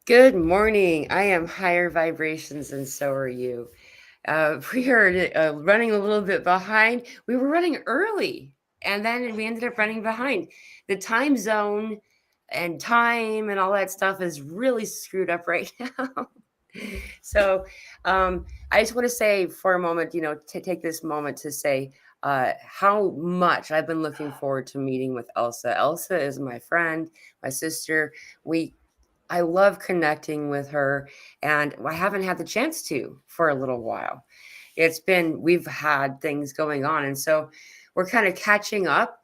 Good morning. I am higher vibrations, and so are you. We are running a little bit behind. We were running early, and then we ended up running behind. The time zone and time and all that stuff is really screwed up right now. So, I just want to say for a moment, to take this moment to say how much I've been looking forward to meeting with Elsa. Elsa is my friend, my sister. We I love connecting with her, and I haven't had the chance to for a little while. We've had things going on, and so we're kind of catching up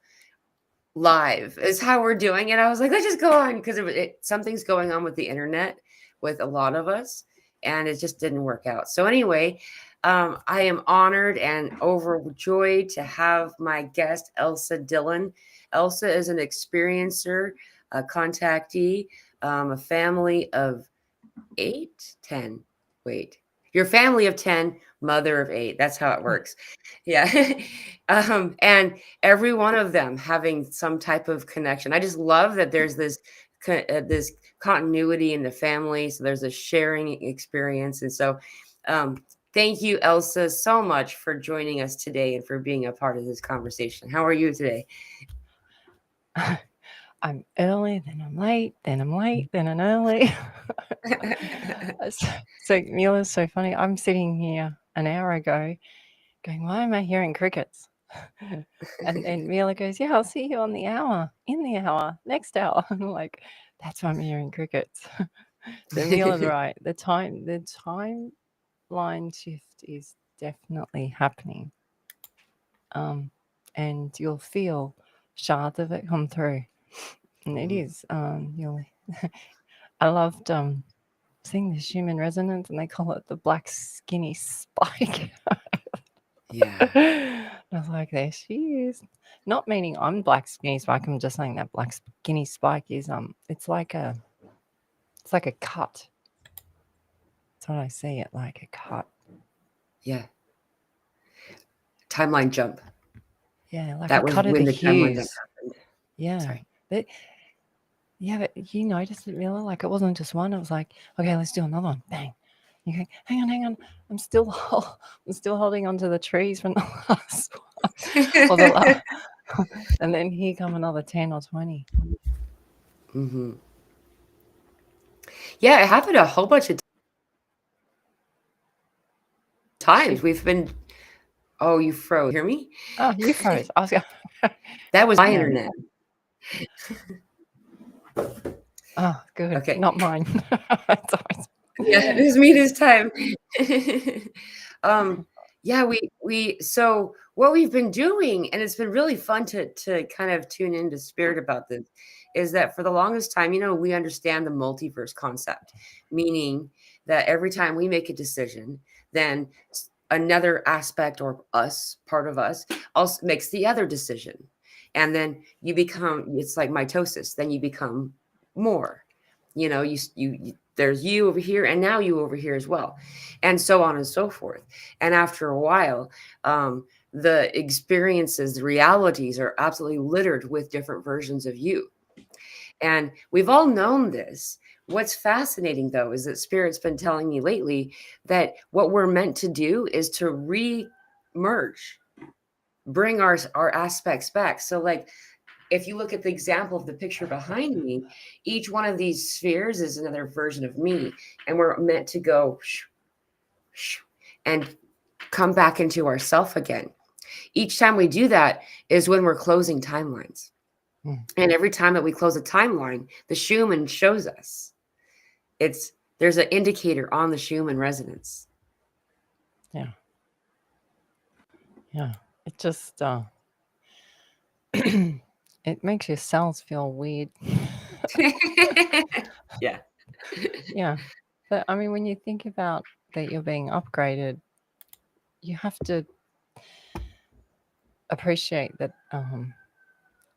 live, is how we're doing it. I was like, let's just go on because something's going on with the internet with a lot of us, and it just didn't work out. So, anyway, I am honored and overjoyed to have my guest, Elsa Dillon. Elsa is an experiencer, a contactee, a family of 8, 10. Wait, your family of 10, mother of 8. That's how it works. Yeah. And every one of them having some type of connection. I just love that there's this continuity in the family. So there's a sharing experience. And so, thank you, Elsa, so much for joining us today and for being a part of this conversation. How are you today? I'm early, then I'm late, then I'm late, then I'm early. So Mila's so funny. I'm sitting here an hour ago going, why am I hearing crickets? And then Mila goes, yeah, I'll see you on the hour, in the hour, next hour. I'm like, that's why I'm hearing crickets. So Mila's right. The timeline shift is definitely happening. And you'll feel shards of it come through. And it is, I loved seeing this human resonance, and they call it the black skinny spike. Yeah. I was like, there she is. Not meaning I'm black skinny spike. I'm just saying that black skinny spike is it's like a cut. That's what I see it, like a cut. Yeah. Timeline jump. Yeah, like That a was cut of the when the timeline jump hues. happened. Yeah. Sorry. Yeah, but you noticed it, Mila? Like it wasn't just one. It was like, okay, let's do another one. Bang. You go, hang on. I'm still holding onto the trees from the last one, or the last, and then here come another 10 or 20. Hmm. Yeah, it happened a whole bunch of times. Shit. We've been. Oh, you froze. Hear me? Oh, you froze. I was going. That was my Yeah. internet. Oh, good. Okay. Not mine. It's always- Yeah, it was me this time. um, yeah, so what we've been doing, and it's been really fun to kind of tune into spirit about this, is that for the longest time, we understand the multiverse concept, meaning that every time we make a decision, then another aspect or part of us, also makes the other decision. And then it's like mitosis, then you become more. There's you over here, and now you over here as well, and so on and so forth. And after a while, the experiences, the realities are absolutely littered with different versions of you. And we've all known this. What's fascinating, though, is that Spirit's been telling me lately that what we're meant to do is to re-merge, bring our aspects back. So, like, if you look at the example of the picture behind me, each one of these spheres is another version of me. And we're meant to go and come back into ourself again. Each time we do that is when we're closing timelines. And every time that we close a timeline, the Schumann shows us. There's an indicator on the Schumann resonance. Yeah. Yeah. It just it makes your cells feel weird. Yeah. Yeah. But I mean, when you think about that you're being upgraded, you have to appreciate that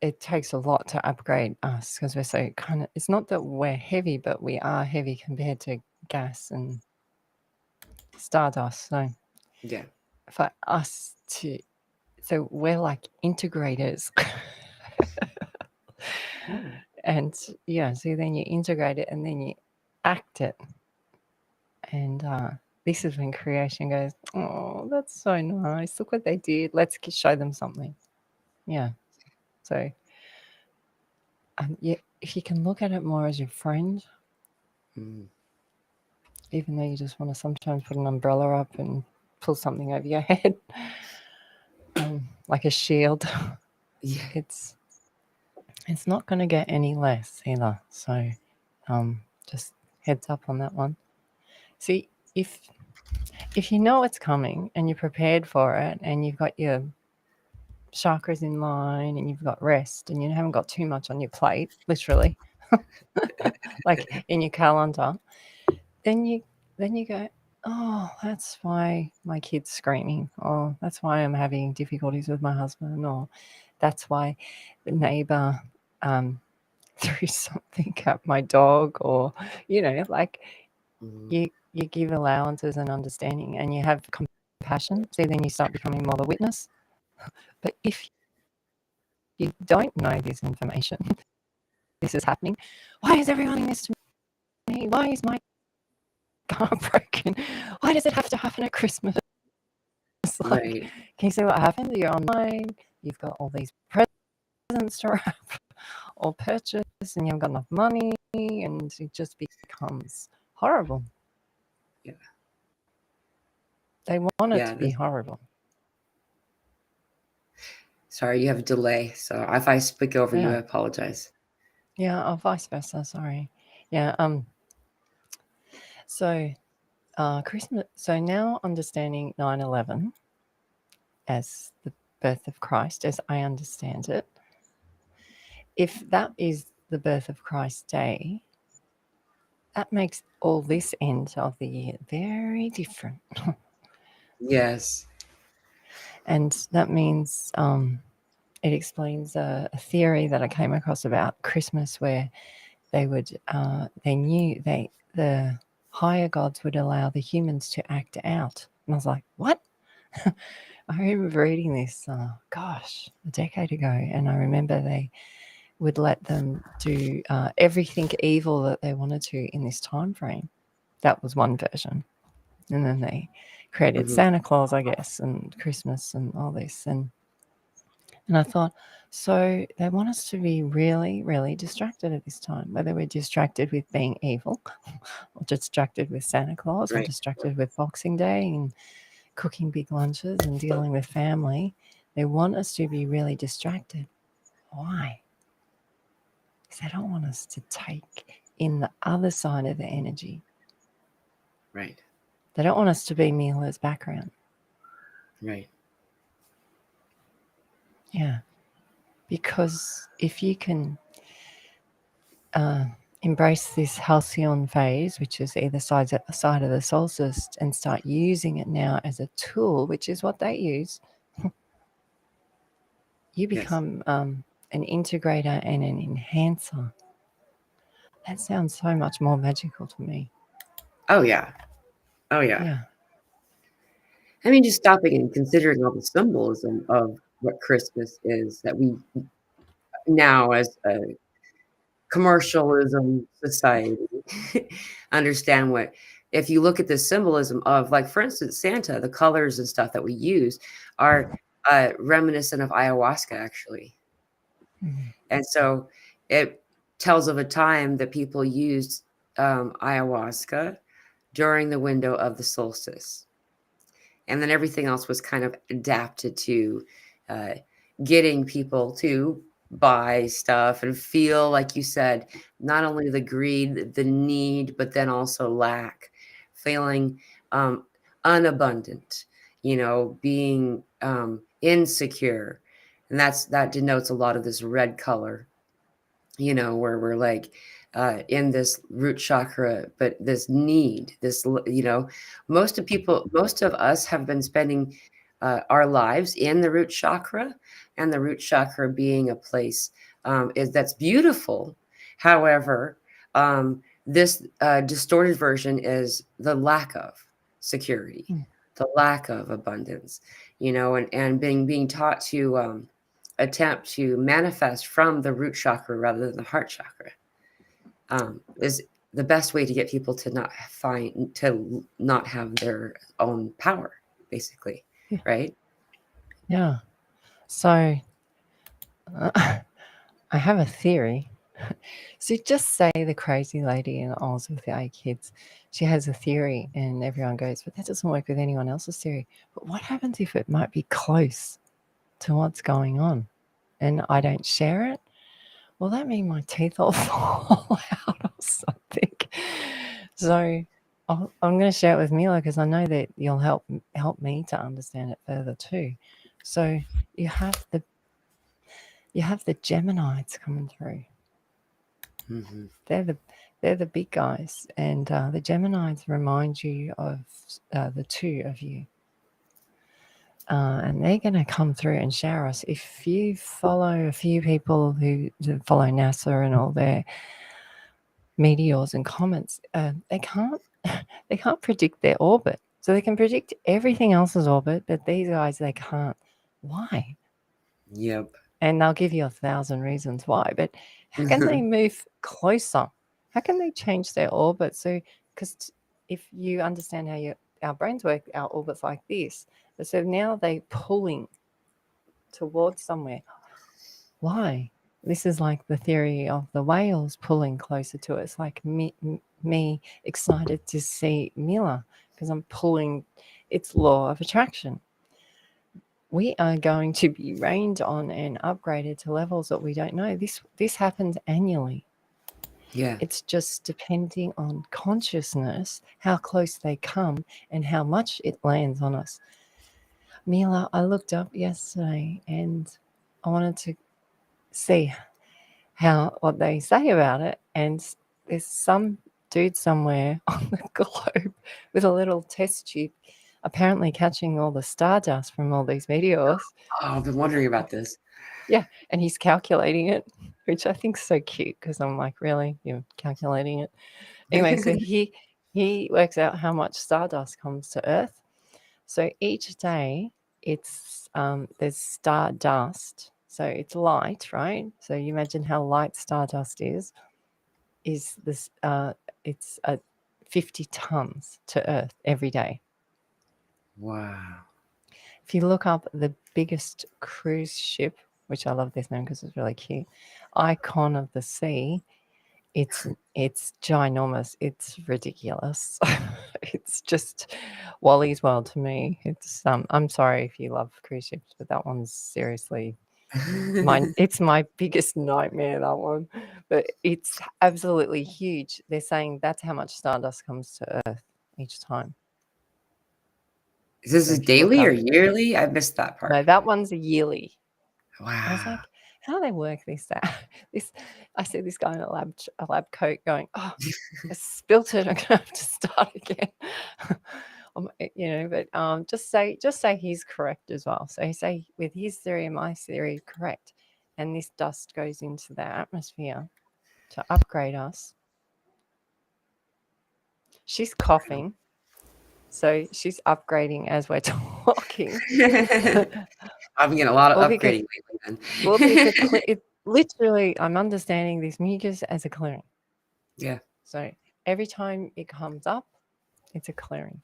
it takes a lot to upgrade us because we're so kind of, it's not that we're heavy, but we are heavy compared to gas and stardust. So Yeah. for us to, so we're like integrators. And yeah, so then you integrate it and then you act it. And this is when creation goes, oh, that's so nice. Look what they did. Let's show them something. Yeah. So yeah, if you can look at it more as your friend, even though you just want to sometimes put an umbrella up and pull something over your head, like a shield, it's not going to get any less either. So just heads up on that one. See, if you know it's coming and you're prepared for it and you've got your chakras in line and you've got rest and you haven't got too much on your plate, literally, like in your calendar, then you go, oh, that's why my kid's screaming, or that's why I'm having difficulties with my husband, or that's why the neighbor threw something at my dog, or like you give allowances and understanding and you have compassion. So then you start becoming more the witness. But if you don't know this information, this is happening, why is everyone doing this to me? Why is my car broken? Why does it have to happen at Christmas? Like, can you see what happens? You're online, you've got all these presents to wrap or purchase, and you haven't got enough money, and it just becomes horrible. Yeah. They want it to be horrible. Sorry, you have a delay. So if I speak over you, I apologize. Yeah, or vice versa. Sorry. Yeah. So Christmas. So now understanding 9/11 as the birth of Christ, as I understand it, if that is the birth of Christ Day, that makes all this end of the year very different. Yes. And that means it explains a theory that I came across about Christmas, where they knew the higher gods would allow the humans to act out. And I was like, what? I remember reading this, a decade ago, and I remember they would let them do everything evil that they wanted to in this time frame. That was one version. And then they created Santa Claus, I guess, and Christmas and all this. And I thought, so they want us to be really, really distracted at this time, whether we're distracted with being evil or distracted with Santa Claus or distracted with Boxing Day and cooking big lunches and dealing with family. They want us to be really distracted. Why? Because they don't want us to take in the other side of the energy. Right. They don't want us to be Mila's background. Right. Yeah. Because if you can embrace this halcyon phase, which is either side of the solstice, and start using it now as a tool, which is what they use, you become an integrator and an enhancer. That sounds so much more magical to me. Oh, yeah. Oh, yeah. Yeah. I mean, just stopping and considering all the symbolism of what Christmas is, that we now, as a commercialism society, understand what, if you look at the symbolism of, like, for instance, Santa, the colors and stuff that we use are reminiscent of ayahuasca, actually. And so it tells of a time that people used ayahuasca during the window of the solstice. And then everything else was kind of adapted to getting people to buy stuff and feel, like you said, not only the greed, the need, but then also lack, feeling unabundant, being insecure. And that denotes a lot of this red color, where we're like in this root chakra, but this need, this, most of us have been spending our lives in the root chakra, and the root chakra being a place that's beautiful. However, this distorted version is the lack of security, the lack of abundance, and being taught to attempt to manifest from the root chakra rather than the heart chakra. the best way to get people to not have their own power, basically, Yeah. right? Yeah. So I have a theory. So just say the crazy lady in Oz with the 8 kids, she has a theory and everyone goes, but that doesn't work with anyone else's theory. But what happens if it might be close to what's going on and I don't share it? Well, that means my teeth all fall out or something. So I'm going to share it with Mila because I know that you'll help me to understand it further too. So you have the Geminids coming through. Mm-hmm. They're the big guys, and the Geminids remind you of the two of you. And they're going to come through and shower us. If you follow a few people who follow NASA and all their meteors and comets, they can't predict their orbit. So they can predict everything else's orbit, but these guys, they can't. Why? Yep. And they'll give you 1,000 reasons why. But how can they move closer? How can they change their orbit? So, because if you understand how our brains work, our orbit's like this. So now they're pulling towards somewhere. Why? This is like the theory of the whales pulling closer to us, like me excited to see Mila because I'm pulling. It's law of attraction. We are going to be rained on and upgraded to levels that we don't know. This happens annually. Yeah. It's just depending on consciousness, how close they come and how much it lands on us. Mila, I looked up yesterday and I wanted to see what they say about it. And there's some dude somewhere on the globe with a little test tube apparently catching all the stardust from all these meteors. Oh, I've been wondering about this. Yeah, and he's calculating it, which I think is so cute because I'm like, really? You're calculating it? Anyway, so he works out how much stardust comes to Earth. So each day it's there's stardust. So it's light, right? So you imagine how light stardust is this it's 50 tons to Earth every day. Wow. If you look up the biggest cruise ship, which I love this name because it's really cute, Icon of the Sea, it's ginormous. It's ridiculous. It's just Wally's World to me. It's I'm sorry if you love cruise ships, but that one's seriously it's my biggest nightmare, that one. But it's absolutely huge. They're saying that's how much stardust comes to Earth each time. Is this So is if you look daily up, or yearly? I missed that part. no, that one's a yearly. I was Wow. like, how do they work this out? I see this guy in a lab coat going, oh, I spilt it. I'm gonna have to start again. But just say he's correct as well. So say with his theory and my theory correct, and this dust goes into the atmosphere to upgrade us. She's coughing, so she's upgrading as we're talking. I'm getting a lot of Well, because upgrading lately then. it's literally, I'm understanding this mucus as a clearing. Yeah. So every time it comes up, it's a clearing.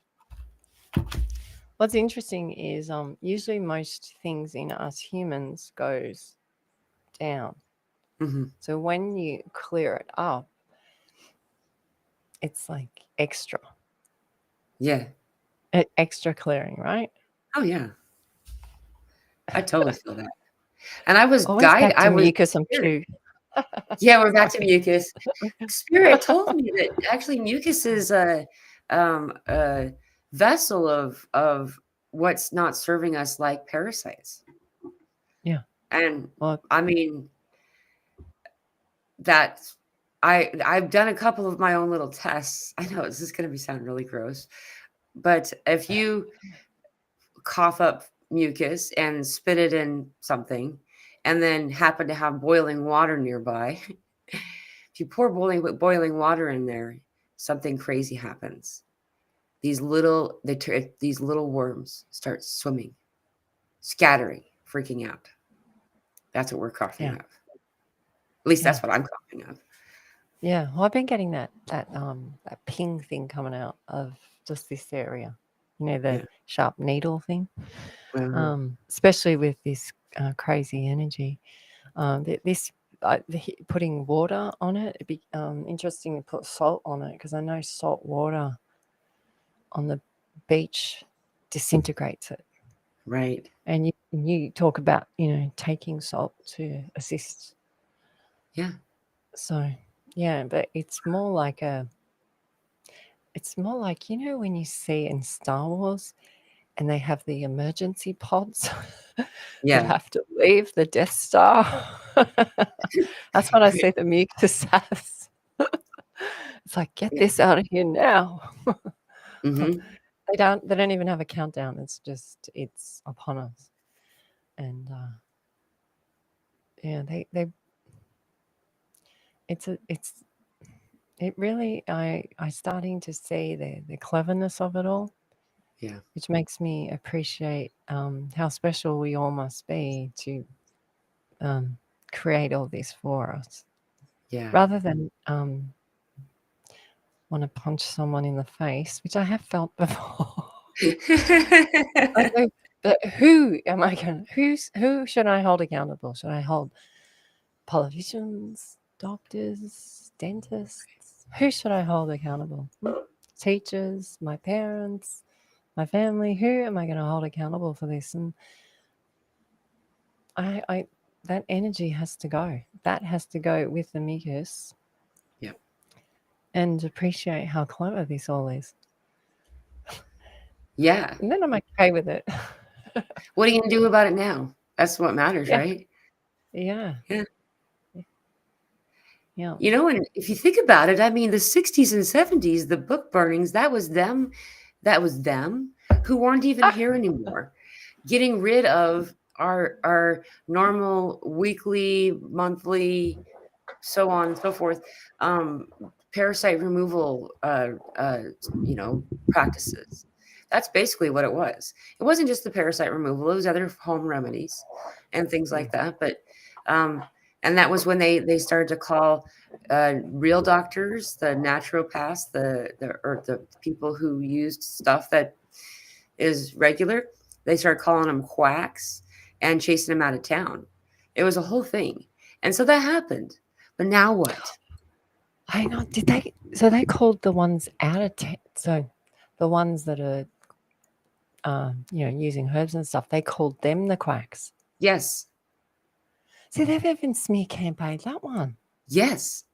What's interesting is usually most things in us humans goes down. Mm-hmm. So when you clear it up, it's like extra. Yeah. Extra clearing, right? Oh yeah. I totally feel that. And I was Always back to mucus and spirit. poo. Yeah, we're back to mucus. Spirit told me that actually mucus is a vessel of what's not serving us, like parasites. Yeah. And Well, I mean that I've done a couple of my own little tests. I know this is going to sound really gross, but if you cough up mucus and spit it in something and then happen to have boiling water nearby, if you pour boiling water in there, something crazy happens. These little worms start swimming, scattering, freaking out. That's what we're coughing yeah. up. At least Yeah. that's what I'm coughing up. Yeah, well, I've been getting that ping thing coming out of just this area, the Yeah. sharp needle thing, Uh-huh. especially with this crazy energy. This putting water on it, it'd be interesting to put salt on it, because I know salt water on the beach disintegrates it. Right. And you talk about, taking salt to assist. Yeah. So, yeah, but it's more like when you see in Star Wars and they have the emergency pods that Yeah. have to leave the Death Star. That's what I see the mucus as. It's like, get Yeah. this out of here now. Mm-hmm. They don't even have a countdown. It's upon us. And yeah, they it really, I starting to see the cleverness of it all, Yeah. which makes me appreciate how special we all must be to create all this for us, Yeah. rather than want to punch someone in the face, which I have felt before. I go, but who am I going? Who should I hold accountable? Should I hold politicians, doctors, dentists? Who should I hold accountable? Teachers, my parents, my family. Who am I going to hold accountable for this? And I that energy has to go. That has to go with the mucus. Yep. And appreciate how clever this all is. Yeah. And then I'm okay with it. What are you gonna do about it now? That's what matters, Yeah. right? Yeah. Yeah. Yeah. And if you think about it, I mean, the 60s and 70s, the book burnings, that was them who weren't even Ah, here anymore. Getting rid of our normal weekly, monthly, so on and so forth, um, parasite removal, practices. That's basically what it was. It wasn't just the parasite removal; it was other home remedies and things like that. But and that was when they started to call real doctors, the naturopaths, the people who used stuff that is regular. They started calling them quacks and chasing them out of town. It was a whole thing, and so that happened. But now what? hang on. Did they? So they called the ones out of so the ones that are, using herbs and stuff. They called them the quacks. Yes, See, they've even smear campaigned that one. yes,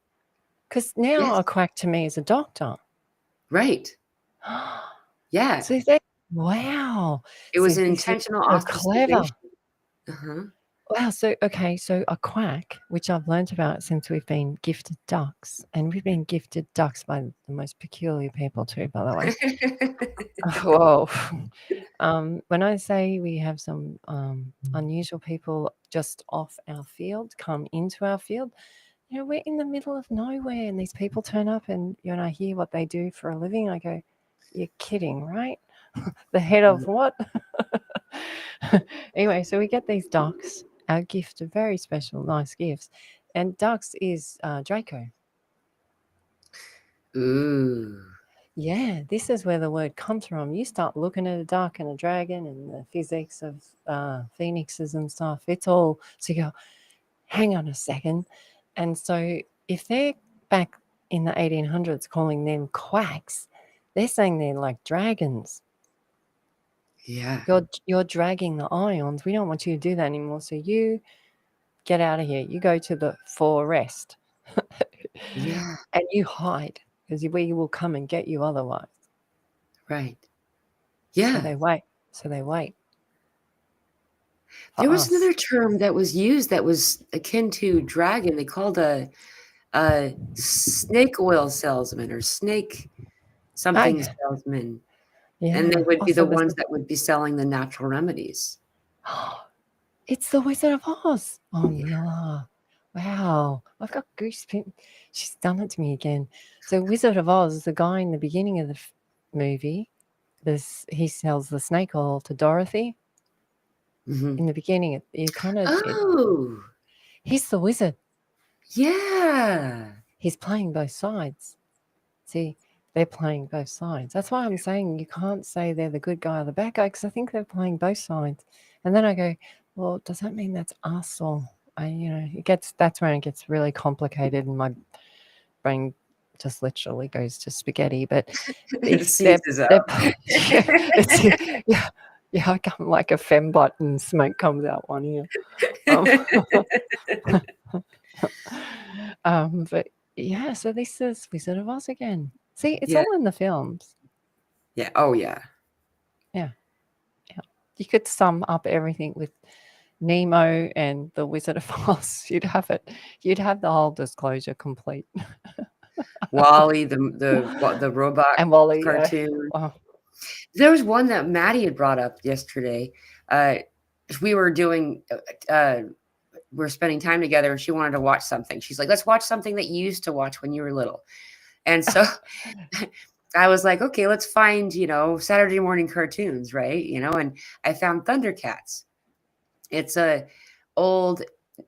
Because now yes, a quack to me is a doctor. right. Yeah, See, they wow. it was See, an this is intentional so clever. ostracization. Uh-huh. Wow. So so a quack, which I've learned about since we've been gifted ducks, and we've been gifted ducks by the most peculiar people too, by the way. Whoa. When I say we have some unusual people just off our field come into our field, we're in the middle of nowhere, and these people turn up, and I hear what they do for a living. I go, you're kidding, right? The head of what? Anyway, so we get these ducks. Our gift, are very special, nice gifts. And ducks is Draco. Ooh, Yeah, this is where the word comes from. You start looking at a duck and a dragon and the physics of phoenixes and stuff. It's all, so you go, hang on a second. And so if they're back in the 1800s calling them quacks, they're saying they're like dragons. yeah, You're dragging the ions. We don't want you to do that anymore. So you get out of here. You go to the forest yeah, and you hide, because we will come and get you otherwise. right. So Yeah. they wait. So they wait for There was us. another term that was used that was akin to dragon. They called a snake oil salesman or snake something I salesman. And they Yeah. would be the Also, ones that would be selling the natural remedies. it's the Wizard of Oz. Oh Yeah. no! Wow, I've got goosebumps. She's done it to me again. So Wizard of Oz, the guy in the beginning of the movie, he sells the snake oil to Dorothy. Mhm. In the beginning, you kind of Oh, he's the wizard. yeah. he's playing both sides. See, they're playing both sides. That's why I'm saying you can't say they're the good guy or the bad guy, because I think they're playing both sides. And then I go, well, does that mean that's us? Or that's where it gets really complicated, and my brain just literally goes to spaghetti. But Seizes up. I come like a fembot and smoke comes out one ear. But yeah, so this is Wizard of Oz again. See, it's all in the films. Yeah. Oh, yeah. Yeah. You could sum up everything with Nemo and the Wizard of Oz. You'd have it. You'd have the whole disclosure complete. Wally, the robot and Wally cartoon. Oh. There was one that Maddie had brought up yesterday. We were doing. We're spending time together, and she wanted to watch something. She's like, "Let's watch something that you used to watch when you were little." And so I was like, "Okay, let's find Saturday morning cartoons, right?" And I found Thundercats. It's a old.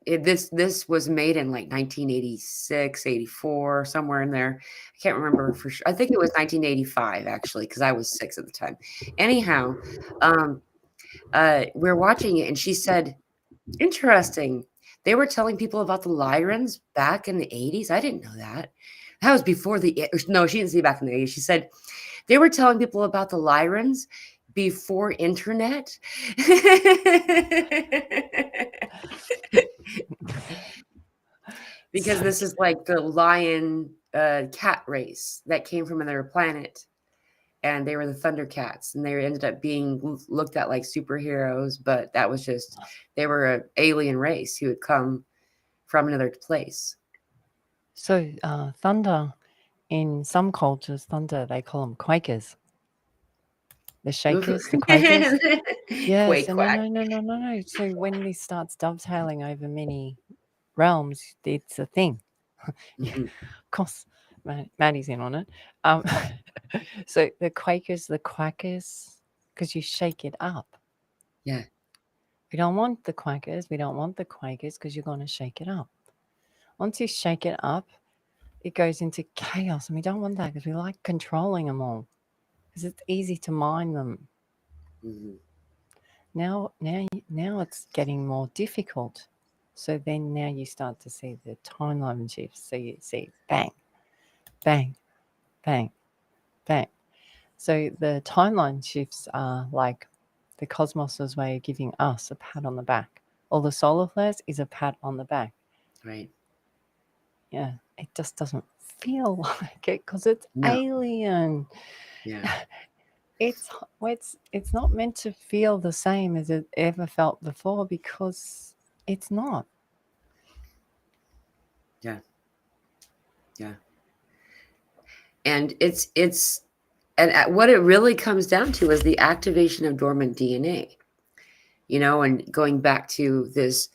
This was made in like 1986, 84, somewhere in there. I can't remember for sure. I think it was 1985 actually, because I was 6 at the time. Anyhow, we're watching it, and she said, "Interesting. They were telling people about the Lyrans back in the 80s. I didn't know that. That was before no, she didn't say back in the 80s. She said they were telling people about the Lyrans before internet." Because this is like the lion cat race that came from another planet, and they were the Thundercats, and they ended up being looked at like superheroes, but that was just, they were an alien race who had come from another place. So thunder, in some cultures, thunder, they call them quakers. The shakers, the quakers. Yes, Quake, quack. no. So when this starts dovetailing over many realms, it's a thing. Mm-hmm. Of course, Maddie's in on it. So the quakers, the quackers, because you shake it up. Yeah. We don't want the quackers. We don't want the quakers, because you're going to shake it up. Once you shake it up, it goes into chaos, and we don't want that, because we like controlling them all, because it's easy to mind them. Mm-hmm. Now it's getting more difficult. So then now you start to see the timeline shifts. So you see bang, bang, bang, bang. So the timeline shifts are like the cosmos's way of giving us a pat on the back. All the solar flares is a pat on the back. Right. Yeah, it just doesn't feel like it, because it's alien. Yeah. It's not meant to feel the same as it ever felt before, because it's not. Yeah. Yeah. And and what it really comes down to is the activation of dormant DNA, and going back to this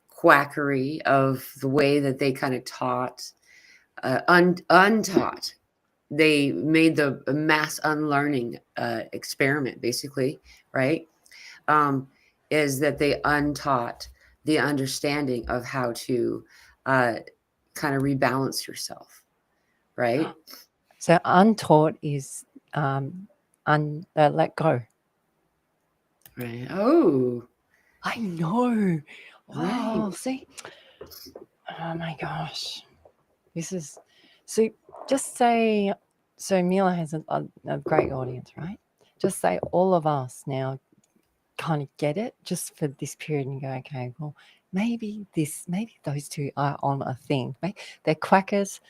quackery of the way that they kind of taught, untaught. They made the mass unlearning experiment, basically, right? Is that they untaught the understanding of how to kind of rebalance yourself, right? So untaught is let go. Right. Oh, I know. right. Oh, see. Oh my gosh. This is so. Just say. So Mila has a great audience, right? Just say all of us now kind of get it just for this period, and go, okay, well, maybe those two are on a thing. They're quackers,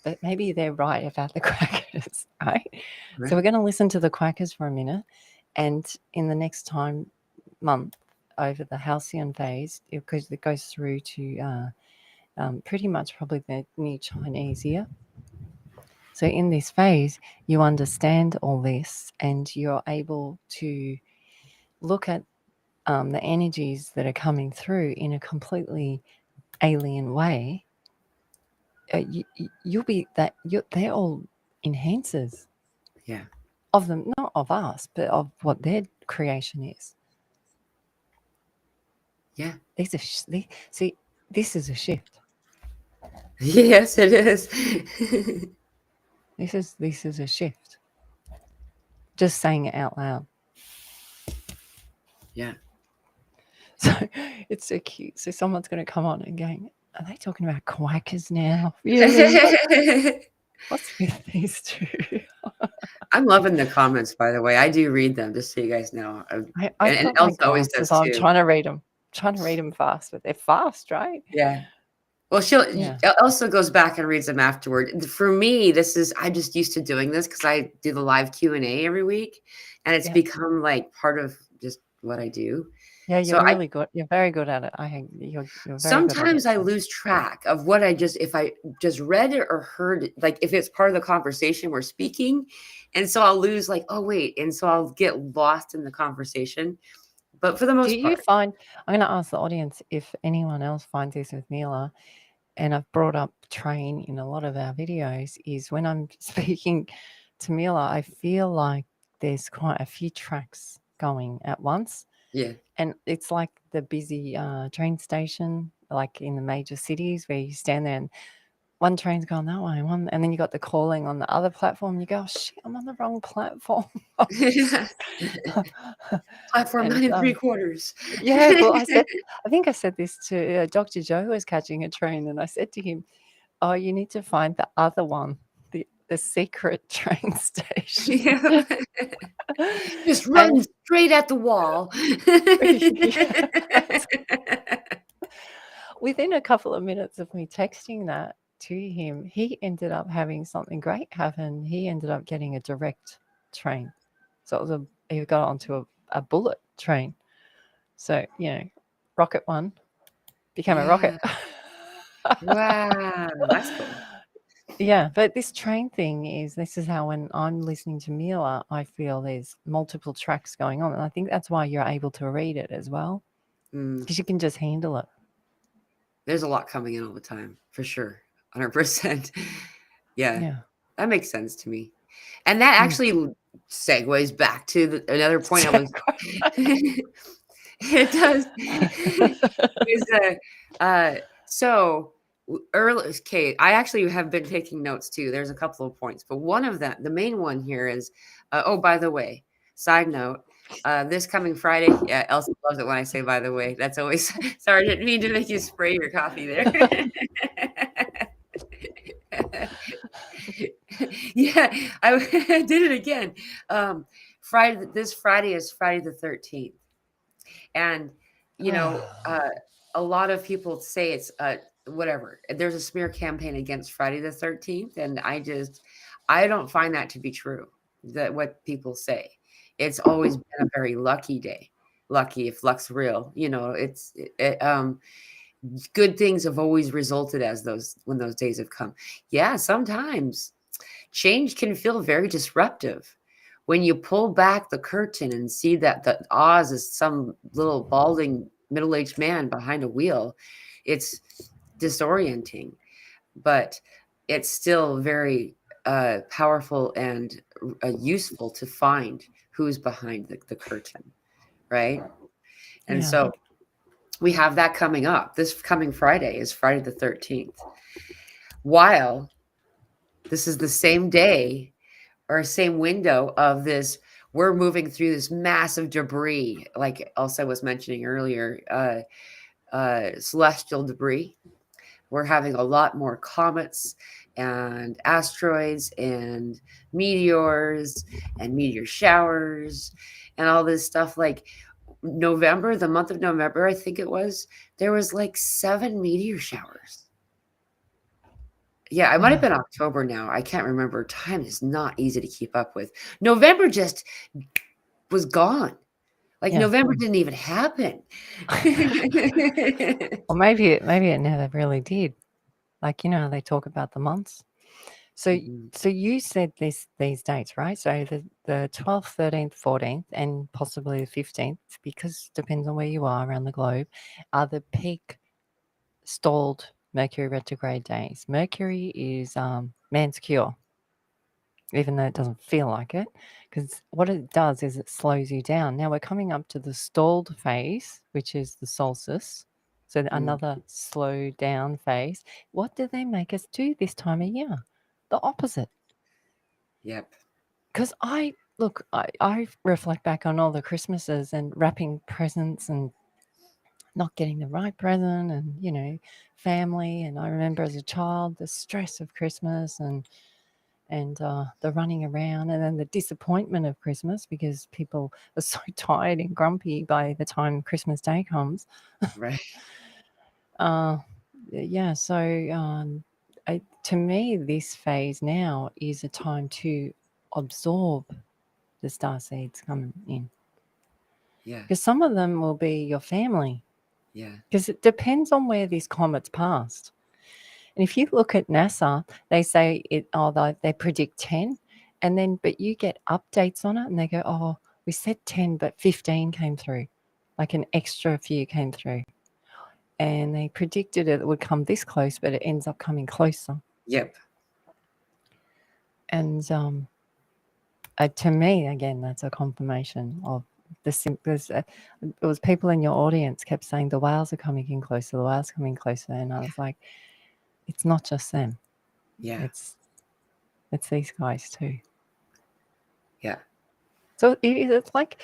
but maybe they're right about the quackers, right? So we're going to listen to the quackers for a minute, and in the next month over the halcyon phase, it goes through to pretty much probably the new Chinese year. So in this phase, you understand all this, and you're able to look at the energies that are coming through in a completely alien way. You'll be that. They're all enhancers. Yeah. Of them, not of us, but of what their creation is. Yeah. See, this is a shift. Yes, it is. This is a shift. Just saying it out loud. Yeah. So it's so cute. So someone's going to come on and going, are they talking about quackers now? Really? What's with these two? I'm loving the comments, by the way. I do read them, just so you guys know. I've And got my Elsa always glasses does on, too. trying to read them. Trying to read them fast, but they're fast, right? Yeah. Well, Yeah. Elsa goes back and reads them afterward. For me, I'm just used to doing this because I do the live Q&A every week, and it's Yep. become like part of just what I do. Yeah, So you're really good. You're very good at it. You're very good at it. sometimes I lose track of what if I just read it or heard it, like if it's part of the conversation we're speaking, and so I'll lose like, oh wait, and so I'll get lost in the conversation. But for the Do most you part, find, I'm going to ask the audience if anyone else finds this with Mila, and I've brought up train in a lot of our videos, is when I'm speaking to Mila, I feel like there's quite a few tracks going at once. yeah. And it's like the busy train station, like in the major cities where you stand there and one train's going that way, and then you got the calling on the other platform. You go, oh, shit, I'm on the wrong platform. Platform And 9 3/4. yeah, well, I think I said this to Dr. Joe, who was catching a train, and I said to him, oh, you need to find the other one, the secret train station. Yeah. Just And run straight at the wall. yes, within a couple of minutes of me texting that to him, he ended up having something great happen. He ended up getting a direct train. So it was he got onto a bullet train. So, Rocket One became a rocket. Yeah. Wow, that's cool. Yeah, but this train thing this is how when I'm listening to Mila, I feel there's multiple tracks going on. And I think that's why you're able to read it as well, because you can just handle it. There's a lot coming in all the time, for sure. 100%. Yeah, that makes sense to me. And that actually segues back to another point I was it does. Is so early. Okay, I actually have been taking notes too. There's a couple of points, but one of them, the main one here is, oh, by the way, side note, this coming Friday, yeah, Elsa loves it when I say by the way. That's always sorry, didn't mean to make you spray your coffee there. Yeah, I did it again. This Friday is Friday the 13th. And, a lot of people say it's whatever. There's a smear campaign against Friday the 13th. And I don't find that to be true, that what people say. It's always been a very lucky day. Lucky if luck's real. Good things have always resulted as when those days have come. Yeah, sometimes change can feel very disruptive. When you pull back the curtain and see that the Oz is some little balding middle-aged man behind a wheel, it's disorienting, but it's still very powerful and useful to find who's behind the curtain, right? And so we have that coming up. This coming Friday is Friday the 13th. While this is the same day or same window of this, we're moving through this massive debris, like Elsa was mentioning earlier, celestial debris. We're having a lot more comets and asteroids and meteors and meteor showers and all this stuff. Like November, the month of November, I think it was, there was like 7 meteor showers. Yeah, it might have been October now. I can't remember. Time is not easy to keep up with. November just was gone. Like November didn't even happen. Or maybe it never really did. Like, they talk about the months. So you said these dates, right? So the 12th, 13th, 14th, and possibly the 15th, because it depends on where you are around the globe, are the peak stalled Mercury retrograde days. Mercury is man's cure, even though it doesn't feel like it, because what it does is it slows you down. Now we're coming up to the stalled phase, which is the solstice. So Mm. another slow down phase. What do they make us do this time of year? The opposite. Yep. Because I reflect back on all the Christmases and wrapping presents and not getting the right present and, family. And I remember as a child, the stress of Christmas and the running around and then the disappointment of Christmas because people are so tired and grumpy by the time Christmas Day comes. Right. Yeah, so to me, this phase now is a time to absorb the star seeds coming in. Yeah. Because some of them will be your family. Yeah. Because it depends on where these comets passed. And if you look at NASA, they say they predict 10, but you get updates on it and they go, oh, we said 10, but 15 came through, like an extra few came through. And they predicted it would come this close, but it ends up coming closer. Yep. And to me, again, that's a confirmation of because it was people in your audience kept saying the whales are coming in closer, the whales coming closer. And I was like, it's not just them. Yeah. It's these guys too. Yeah. So it's like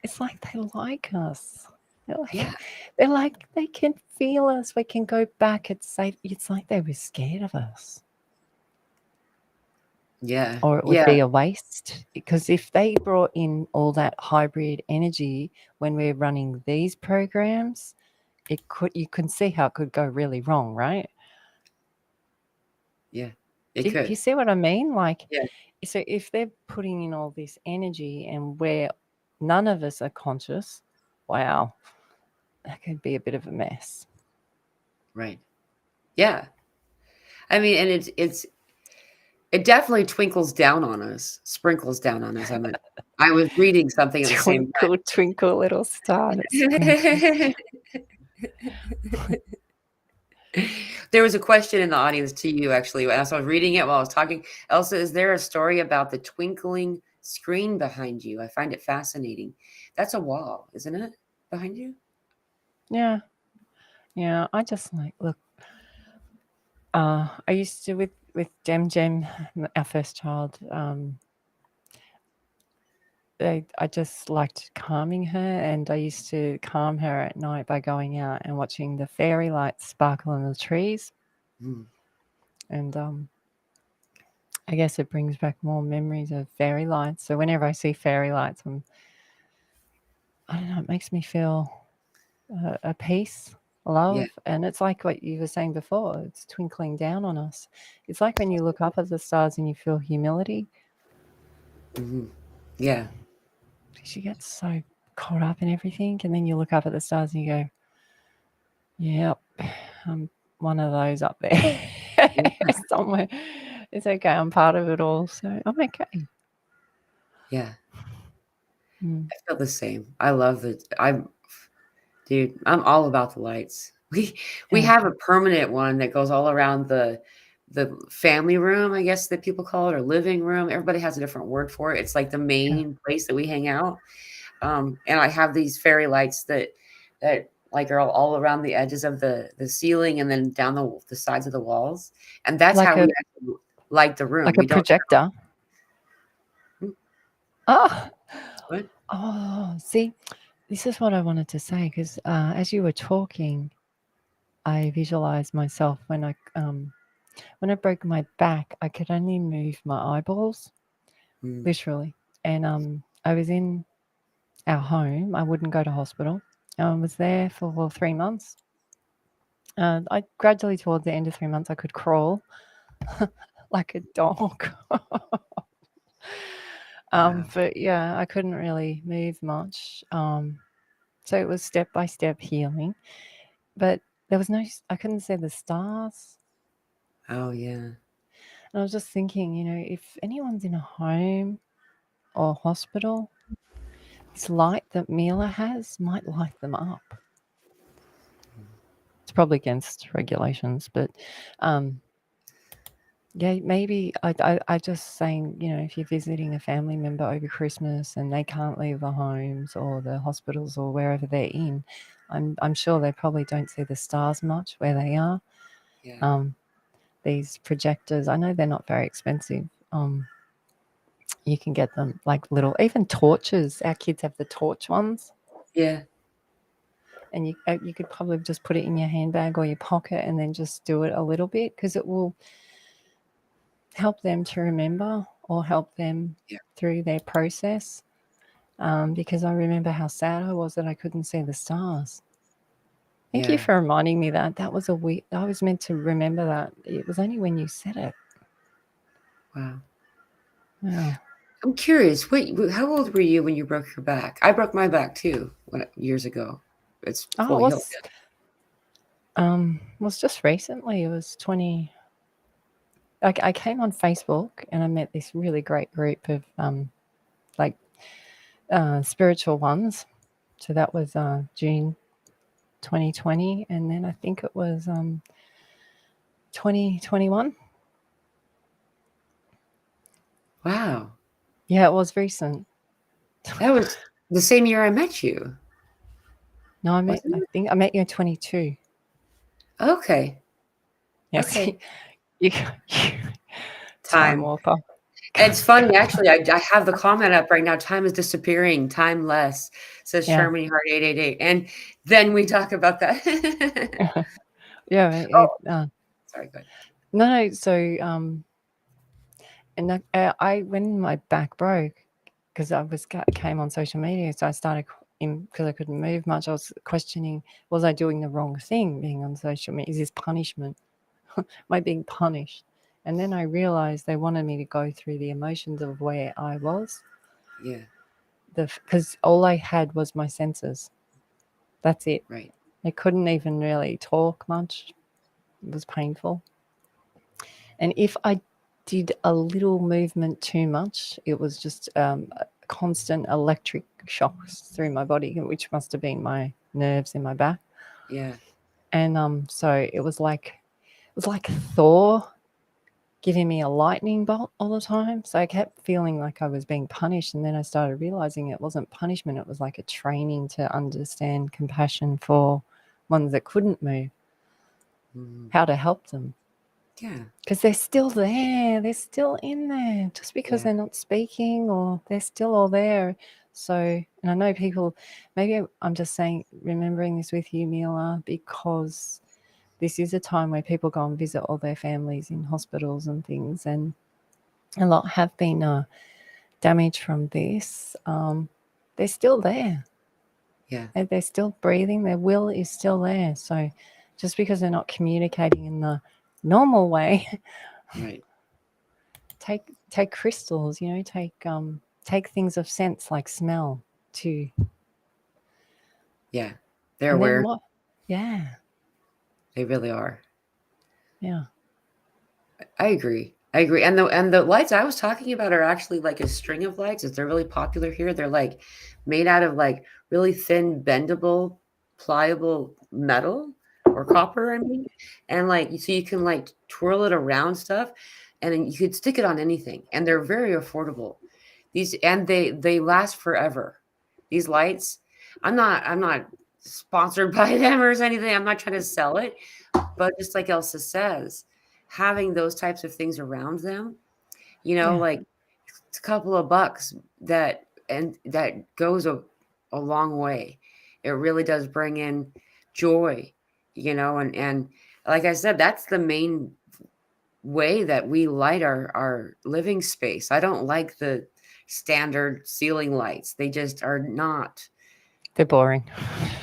they like us. Yeah. They're like they can feel us. We can go back and say it's like they were scared of us. Yeah. Or it would Yeah. be a waste because if they brought in all that hybrid energy when we're running these programs, you can see how it could go really wrong, right? Yeah. It Do could. you see what I mean? Like, Yeah. so if they're putting in all this energy and where none of us are conscious, wow, that could be a bit of a mess. Right. Yeah. I mean, and it definitely twinkles down on us, sprinkles down on us. I was reading something at the same Twinkle, twinkle, little star that sprinkles. time. There was a question in the audience to you, actually. As I was reading it while I was talking, Elsa, is there a story about the twinkling screen behind you? I find it fascinating. That's a wall, isn't it? Behind you? Yeah. I just look. I used to with Gem, our first child. I just liked calming her, and I used to calm her at night by going out and watching the fairy lights sparkle in the trees. Mm. And I guess it brings back more memories of fairy lights. So whenever I see fairy lights, I don't know, it makes me feel a peace, love. Yeah. And it's like what you were saying before, it's twinkling down on us. It's like when you look up at the stars and you feel humility. Mm-hmm. Yeah. Because you get so caught up in everything, and then you look up at the stars and you go, yep, I'm one of those up there somewhere. It's okay, I'm part of it all, so I'm okay. Yeah. Mm. I feel the same. I love it. Dude, I'm all about the lights. We have a permanent one that goes all around the family room, I guess that people call it, or living room. Everybody has a different word for it. It's like the main place that we hang out. And I have these fairy lights that like are all around the edges of the ceiling and then down the sides of the walls. And that's Like how we actually light the room. like We a don't projector. what? Oh, see, this is what I wanted to say because as you were talking, I visualized myself when I broke my back, I could only move my eyeballs, literally. And I was in our home. I wouldn't go to hospital. I was there for 3 months. I gradually, towards the end of 3 months, I could crawl like a dog. But yeah, I couldn't really move much. So it was step by step healing. But there was I couldn't see the stars. Oh yeah. And I was just thinking, if anyone's in a home or hospital, this light that Mila has might light them up. It's probably against regulations, but yeah, maybe I just saying, if you're visiting a family member over Christmas and they can't leave the homes or the hospitals or wherever they're in, I'm sure they probably don't see the stars much where they are. Yeah. These projectors, I know they're not very expensive. You can get them like little, even torches. Our kids have the torch ones, Yeah. and you could probably just put it in your handbag or your pocket, and then just do it a little bit, because it will help them to remember or help them Yeah. through their process. Because I remember how sad I was that I couldn't see the stars. Thank you Yeah. for reminding me that. That was a week. I was meant to remember that. It was only when you said it. Wow. Wow. I'm curious. How old were you when you broke your back? I broke my back too years ago. It's Oh, fully healed. it was just recently. It was 20. I came on Facebook and I met this really great group of like spiritual ones. So that was June 2020, and then I think it was 2021. Wow. Yeah, it was recent. That was the same year I met you, No, wasn't I it? think I met you in 22. Okay. Yes, Okay. you time Time. warper. It's funny, actually. I have the comment up right now. Time is disappearing. Time less, says Yeah. Shermany Heart 888. And then we talk about that. Yeah. Oh, sorry. Good. No. So and I when my back broke, because came on social media, so I started because I couldn't move much. I was questioning, was I doing the wrong thing being on social media? Is this punishment? Am I being punished? And then I realized they wanted me to go through the emotions of where I was. Yeah. Because all I had was my senses. That's it. Right. I couldn't even really talk much. It was painful. And if I did a little movement too much, it was just constant electric shocks through my body, which must have been my nerves in my back. Yeah. And so it was like Thor giving me a lightning bolt all the time. So I kept feeling like I was being punished, and then I started realizing it wasn't punishment. It was like a training to understand compassion for ones that couldn't move, how to help them. Yeah. Because they're still there. They're still in there. Just because Yeah. they're not speaking, or they're still all there. So, and I know people, maybe I'm just saying, remembering this with you, Mila, because this is a time where people go and visit all their families in hospitals and things, and a lot have been damaged from this. They're still there. Yeah. They're still breathing. Their will is still there. So just because they're not communicating in the normal way, Right. take crystals, take things of sense like smell too. Yeah. They're And then aware. what? Yeah. They really are. Yeah. I agree. I agree. And the lights I was talking about are actually like a string of lights. They're really popular here. They're like made out of like really thin, bendable, pliable metal or copper, I mean. And like so you can like twirl it around stuff and then you could stick it on anything. And they're very affordable. They last forever. These lights, I'm not sponsored by them or anything. I'm not trying to sell it. But just like Elsa says, having those types of things around them, Yeah. like it's a couple of bucks that goes a long way. It really does bring in joy, and like I said, that's the main way that we light our living space. I don't like the standard ceiling lights. They just are not. They're boring.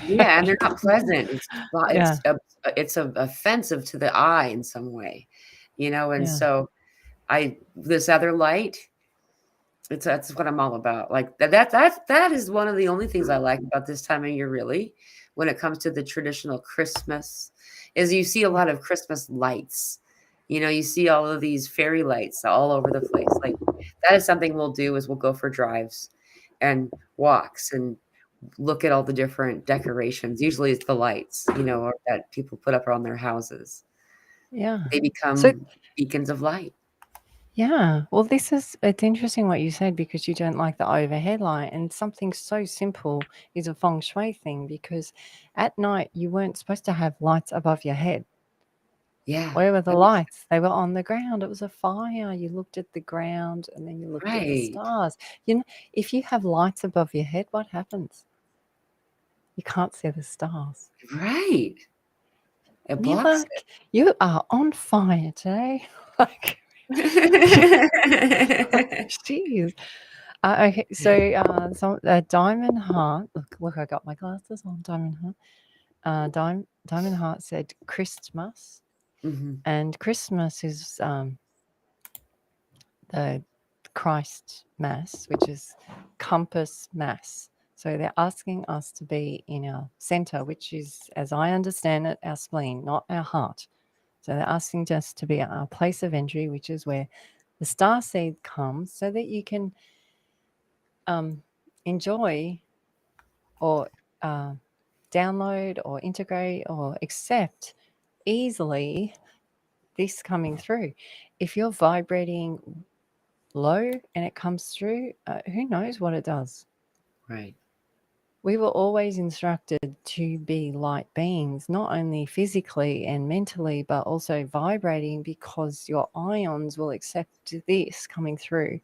Yeah, and they're not pleasant. Yeah. It's offensive to the eye in some way, and Yeah. so this other light, that's what I'm all about. Like that is one of the only things I like about this time of year, really, when it comes to the traditional Christmas, is you see a lot of Christmas lights. You see all of these fairy lights all over the place. Like that is something we'll do is we'll go for drives and walks and look at all the different decorations. Usually it's the lights, or that people put up around their houses. Yeah. They So become beacons of light. Yeah. Well, it's interesting what you said because you don't like the overhead light. And something so simple is a feng shui thing because at night you weren't supposed to have lights above your head. Yeah, Where were the that makes lights? They were on the ground. It was a fire. You looked at the ground and then you looked at the right, stars. You know, if you have lights above your head, what happens? You can't see the stars. right. It And you're blocks like, you are on fire today. Like, it. jeez. Okay, so Diamond Heart. Look, I got my glasses on. Diamond Heart. Diamond Heart said Christmas, Hmm. and Christmas is the Christ Mass, which is compass mass. So they're asking us to be in our center, which is, as I understand it, our spleen, not our heart. So they're asking us to be at our place of entry, which is where the star seed comes, so that you can enjoy or download or integrate or accept easily this coming through. If you're vibrating low and it comes through, who knows what it does? Right, We were always instructed to be light beings, not only physically and mentally, but also vibrating because your ions will accept this coming through.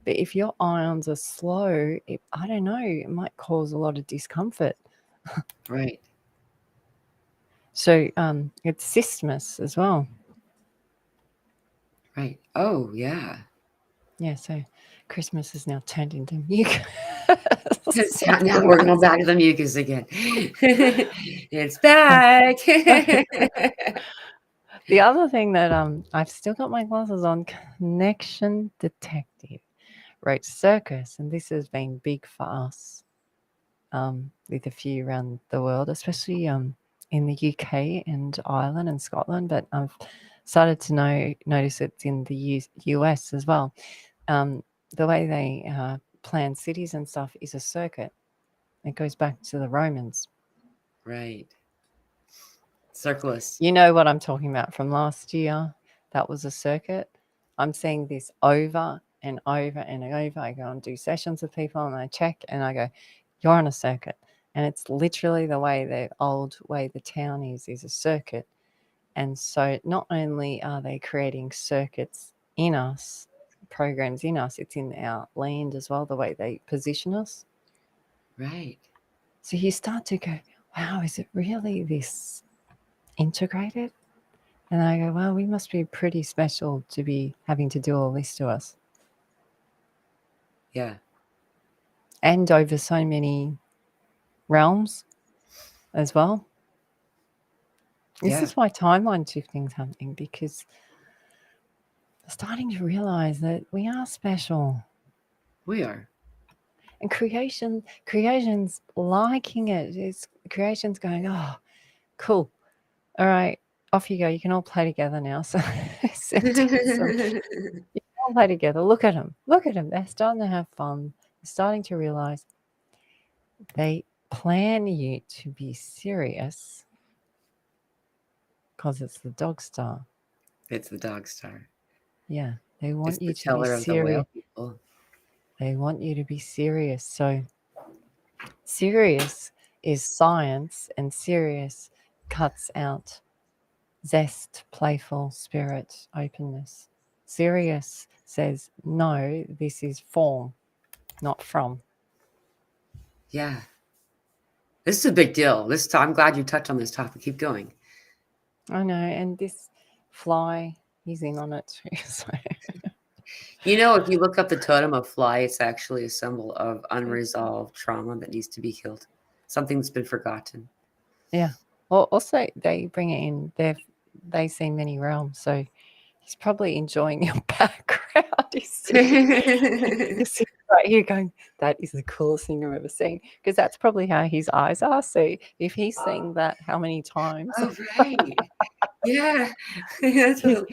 But if your ions are slow, I don't know, it might cause a lot of discomfort. right, So it's Sistmas as well. right. Oh, yeah. Yeah, so Christmas is now turned into mucus. Now we're going back to the mucus again. It's back. The other thing that I've still got my glasses on, connection detective, wrote circus, and this has been big for us with a few around the world, especially in the UK and Ireland and Scotland, but I've started to notice it's in the US as well. The way they plan cities and stuff is a circuit. It goes back to the Romans. Right. Circus. You know what I'm talking about from last year? That was a circuit. I'm seeing this over and over and over. I go and do sessions with people and I check and I go, you're on a circuit. And it's literally the old way the town is a circuit. And so not only are they creating circuits in us, programs in us, it's in our land as well, the way they position us. Right. So you start to go, wow, is it really this integrated? And I go, well, we must be pretty special to be having to do all this to us. Yeah. And over so many realms as well. This Yeah. is why timeline shifting's happening, because we're starting to realize that we are special. We are. And creation's liking it. Creation's going, oh, cool. All right, off you go. You can all play together now. So acceptance. You can all play together. Look at them. Look at them. They're starting to have fun. They're starting to realize they plan you to be serious because it's the dog star. It's the dog star. Yeah, they want It's you the to be teller of the whale serious. people. They want you to be serious. So serious is science, and serious cuts out zest, playful, spirit, openness. Serious says, no, this is form, not from. Yeah. This is a big deal. I'm glad you touched on this topic. Keep going. I know, and this fly, he's in on it too. So. You know, if you look up the totem of fly, it's actually a symbol of unresolved trauma that needs to be healed. Something that's been forgotten. Yeah. Well, also they bring it in. They see many realms, so he's probably enjoying your background. He's sitting right here going, "That is the coolest thing I've ever seen," because that's probably how his eyes are. So if he's seeing that, how many times? Oh, right. Yeah. That's he's, what,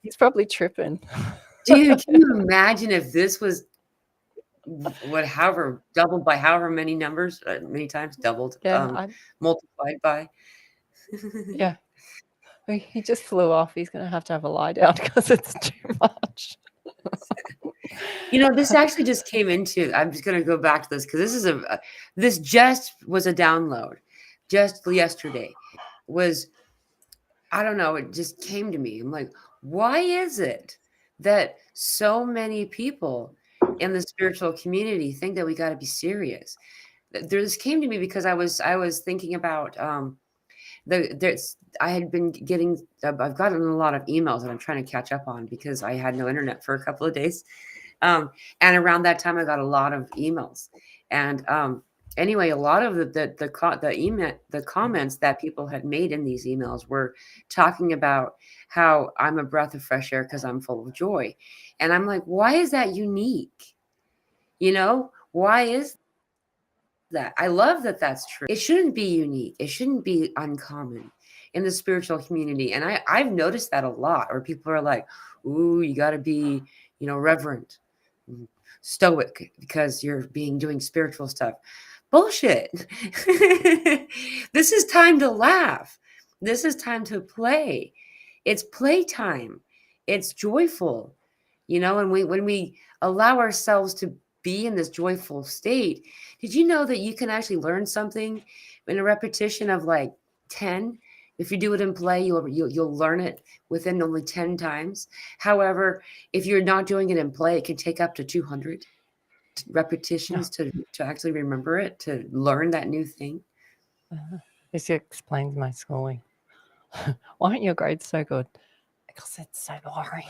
he's probably tripping. dude, can you imagine if this was however doubled by however many numbers, many times doubled, Yeah, multiplied by? yeah. He just flew off. He's going to have a lie down because it's too much. This actually just came into. I'm just going to go back to this because this just was a download, just yesterday. Was I don't know. It just came to me. I'm like, why is it that so many people in the spiritual community think that we got to be serious? This came to me because I was thinking about there's I had been getting I've gotten a lot of emails that I'm trying to catch up on because I had no internet for a couple of days. And around that time, I got a lot of emails. And anyway, a lot of the comments that people had made in these emails were talking about how I'm a breath of fresh air because I'm full of joy. And I'm like, why is that unique? Why is that? I love that that's true. It shouldn't be unique. It shouldn't be uncommon in the spiritual community. And I've noticed that a lot, where people are like, ooh, you got to be, reverent, stoic because you're doing spiritual stuff. Bullshit. This is time to laugh. This is time to play. It's playtime. It's joyful. And when we allow ourselves to be in this joyful state, did you know that you can actually learn something in a repetition of like 10? If you do it in play, you'll learn it within only 10 times. However, if you're not doing it in play, it can take up to 200 repetitions to actually remember it, to learn that new thing. This explains my schooling. Why aren't your grades so good? Because it's so boring.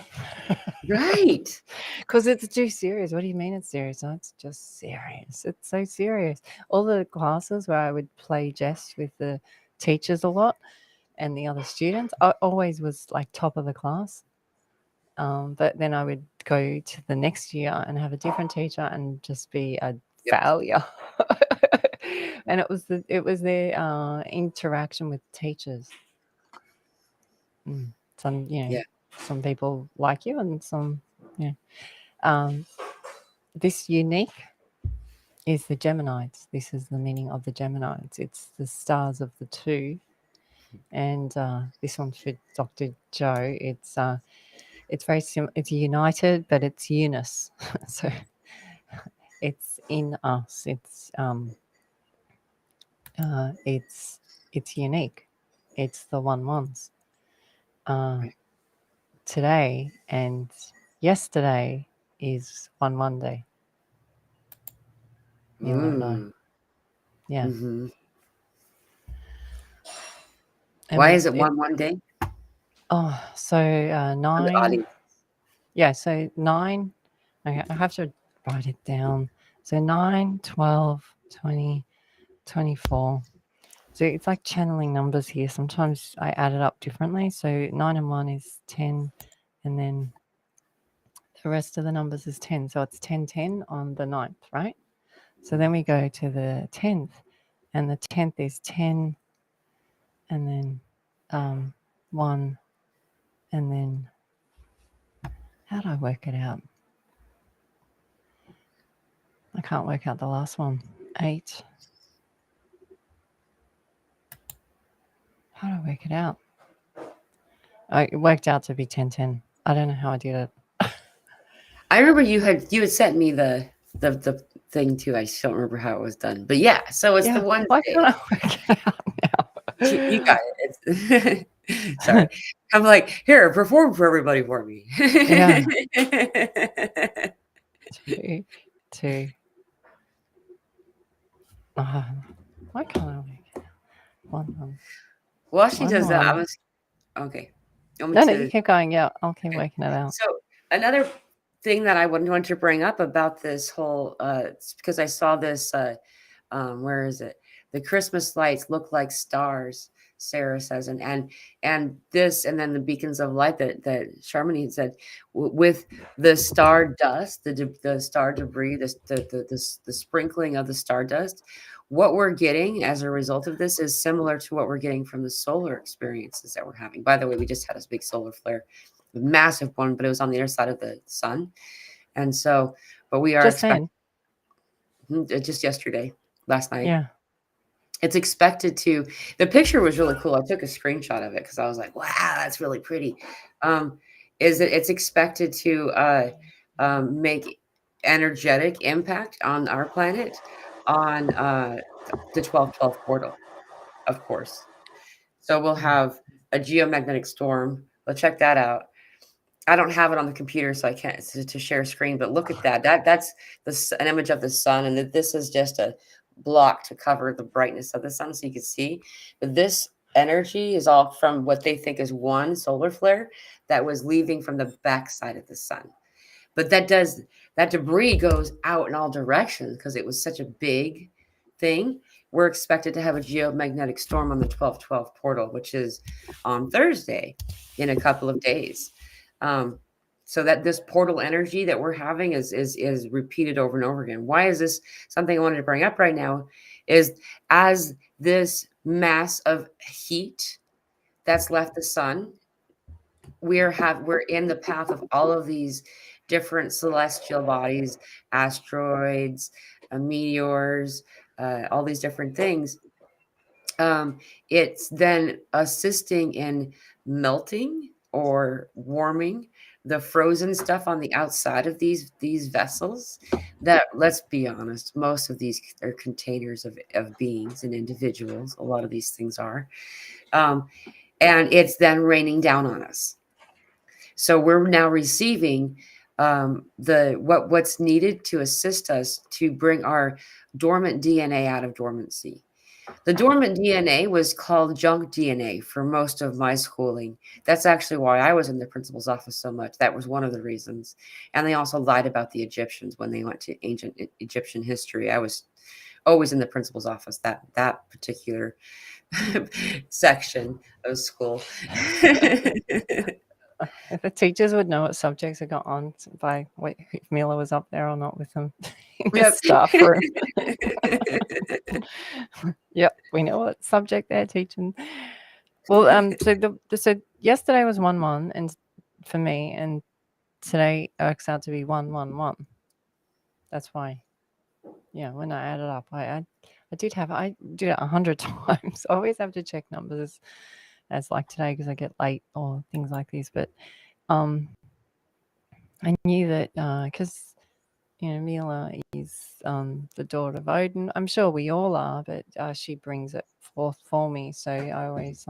Right. Because it's too serious. What do you mean it's serious? No, it's just serious. It's so serious. All the classes where I would play jest with the teachers a lot and the other students, I always was like top of the class. But then I would go to the next year and have a different teacher and just be a failure. And it was their interaction with teachers. Some some people like you and some this unique is the Geminids. This is the meaning of the Geminids. It's the stars of the two, and this one's for Dr. Joe. It's very it's united, but it's unus. So it's in us. It's unique. It's the ones. Today and yesterday is 1 day. You want to know? Yeah. Mm-hmm. Why is it 1 day? Oh, so 9. Yeah, so 9. Okay, I have to write it down. So 9, 12, 20, 24. So it's like channeling numbers here. Sometimes I add it up differently. So 9 and 1 is 10, and then the rest of the numbers is 10. So it's 10, 10 on the 9th, right? So then we go to the 10th, and the 10th is 10, and then 1, and then how do I work it out? I can't work out the last one. 8. How do I work it out? It worked out to be 10, 10. I don't know how I did it. I remember you had sent me the thing too. I just don't remember how it was done. But yeah, so it's the one Why day. can't I work it out now? You got it. Sorry. I'm like, here, perform for everybody for me. Yeah. 2. Why can't I work it out? 1. While she does that, I 1. was okay. No, you keep going. Yeah, I'll keep working it out. So another thing that I wanted to bring up about this whole, it's because I saw this, where is it? The Christmas lights look like stars, Sarah says, and this, and then the beacons of light that Charmaine said, with the star dust, the star debris, the sprinkling of the stardust. What we're getting as a result of this is similar to what we're getting from the solar experiences that we're having. By the way, we just had a big solar flare, a massive one, but it was on the other side of the sun. And so, but we are expecting just yesterday, last night. Yeah. It's expected to, the picture was really cool. I took a screenshot of it because I was like, wow, that's really pretty. Is that it's expected to make energetic impact on our planet on the 1212 portal, of course. So we'll have a geomagnetic storm. We'll check that out. I don't have it on the computer, so I can't to share screen. But look at that. That's an image of the sun, and that this is just a block to cover the brightness of the sun, so you can see. But this energy is all from what they think is one solar flare that was leaving from the backside of the sun. But that debris goes out in all directions because it was such a big thing. We're expected to have a geomagnetic storm on the 1212 portal, which is on Thursday in a couple of days. Um, so that this portal energy that we're having is repeated over and over again. Why is this something I wanted to bring up right now? Is as this mass of heat that's left the sun, we're in the path of all of these different celestial bodies, asteroids, meteors, all these different things. It's then assisting in melting or warming the frozen stuff on the outside of these vessels that, let's be honest, most of these are containers of beings and individuals. A lot of these things are. And it's then raining down on us. So we're now receiving what's needed to assist us to bring our dormant DNA out of dormancy. The dormant DNA was called junk DNA for most of my schooling. That's actually why I was in the principal's office so much. That was one of the reasons. And they also lied about the Egyptians when they went to ancient Egyptian history. I was always in the principal's office, that particular section of school. If the teachers would know what subjects I got on by if Mila was up there or not with them in the staff room. Yep, we know what subject they're teaching. Well, so yesterday was 1-1, and for me, and today works out to be 1-1-1. That's why. Yeah, when I add it up, I did it 100 times. I always have to check numbers as like today because I get late or things like this. But I knew that because Mila is the daughter of Odin. I'm sure we all are, but she brings it forth for me. So I always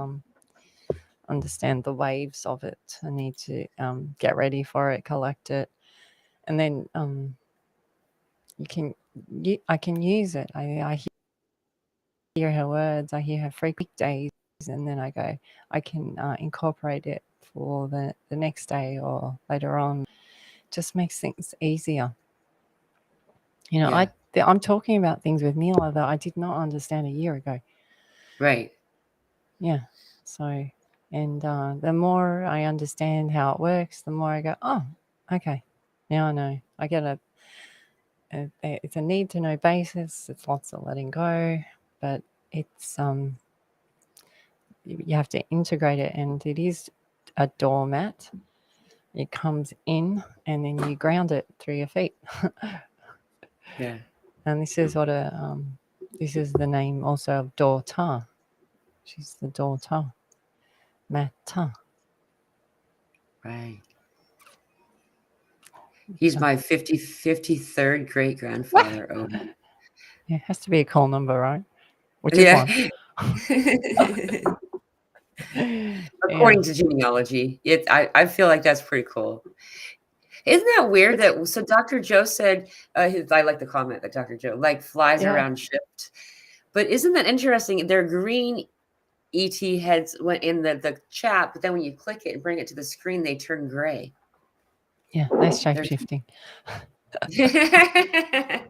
understand the waves of it. I need to get ready for it, collect it, and then I can use it. I hear her words. I hear her frequent days, and then I can incorporate it for the next day or later on. Just makes things easier. Yeah. I'm talking about things with Mila that I did not understand a year ago. Right. Yeah. So, and the more I understand how it works, the more I go, oh, okay, now I know. I get it's a need to know basis. It's lots of letting go, but it's you have to integrate it, and it is a doormat. It comes in, and then you ground it through your feet. Yeah. And this is this is the name also of daughter. She's the daughter, Mata. Right. He's my 53rd great grandfather. Odin. Yeah, it has to be a cool number, right? Which is Yeah. one. According to genealogy, I feel like that's pretty cool. Isn't that weird that so Dr. Joe said I like the comment that Dr. Joe like flies around shift. But isn't that interesting? They're green ET heads went in the chat, but then when you click it and bring it to the screen, they turn gray. Yeah, nice shape shifting. Hey,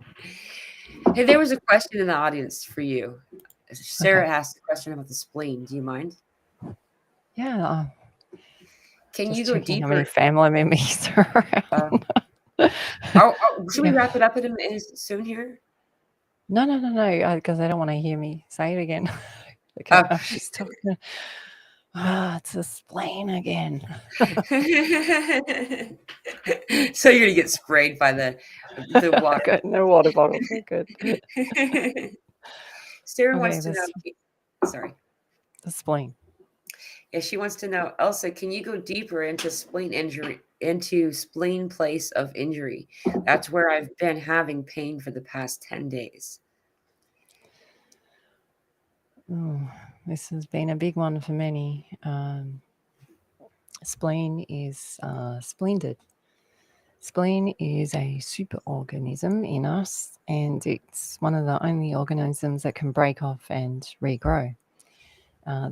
there was a question in the audience for you. Sarah asked a question about the spleen. Do you mind? Yeah. Can you just go checking how deeper? many family members are around. Should we wrap it up soon here? No, because they don't want to hear me say it again. Okay, she's talking. It's a spleen again. So you're gonna get sprayed by the water. Good, no water bottles. We're good. Sarah wants to know. Sorry. The spleen. Yeah, she wants to know, Elsa, can you go deeper into spleen injury into spleen place of injury. That's where I've been having pain for the past 10 days. Oh, this has been a big one for many. Spleen is splendid. Spleen is a superorganism in us, and it's one of the only organisms that can break off and regrow.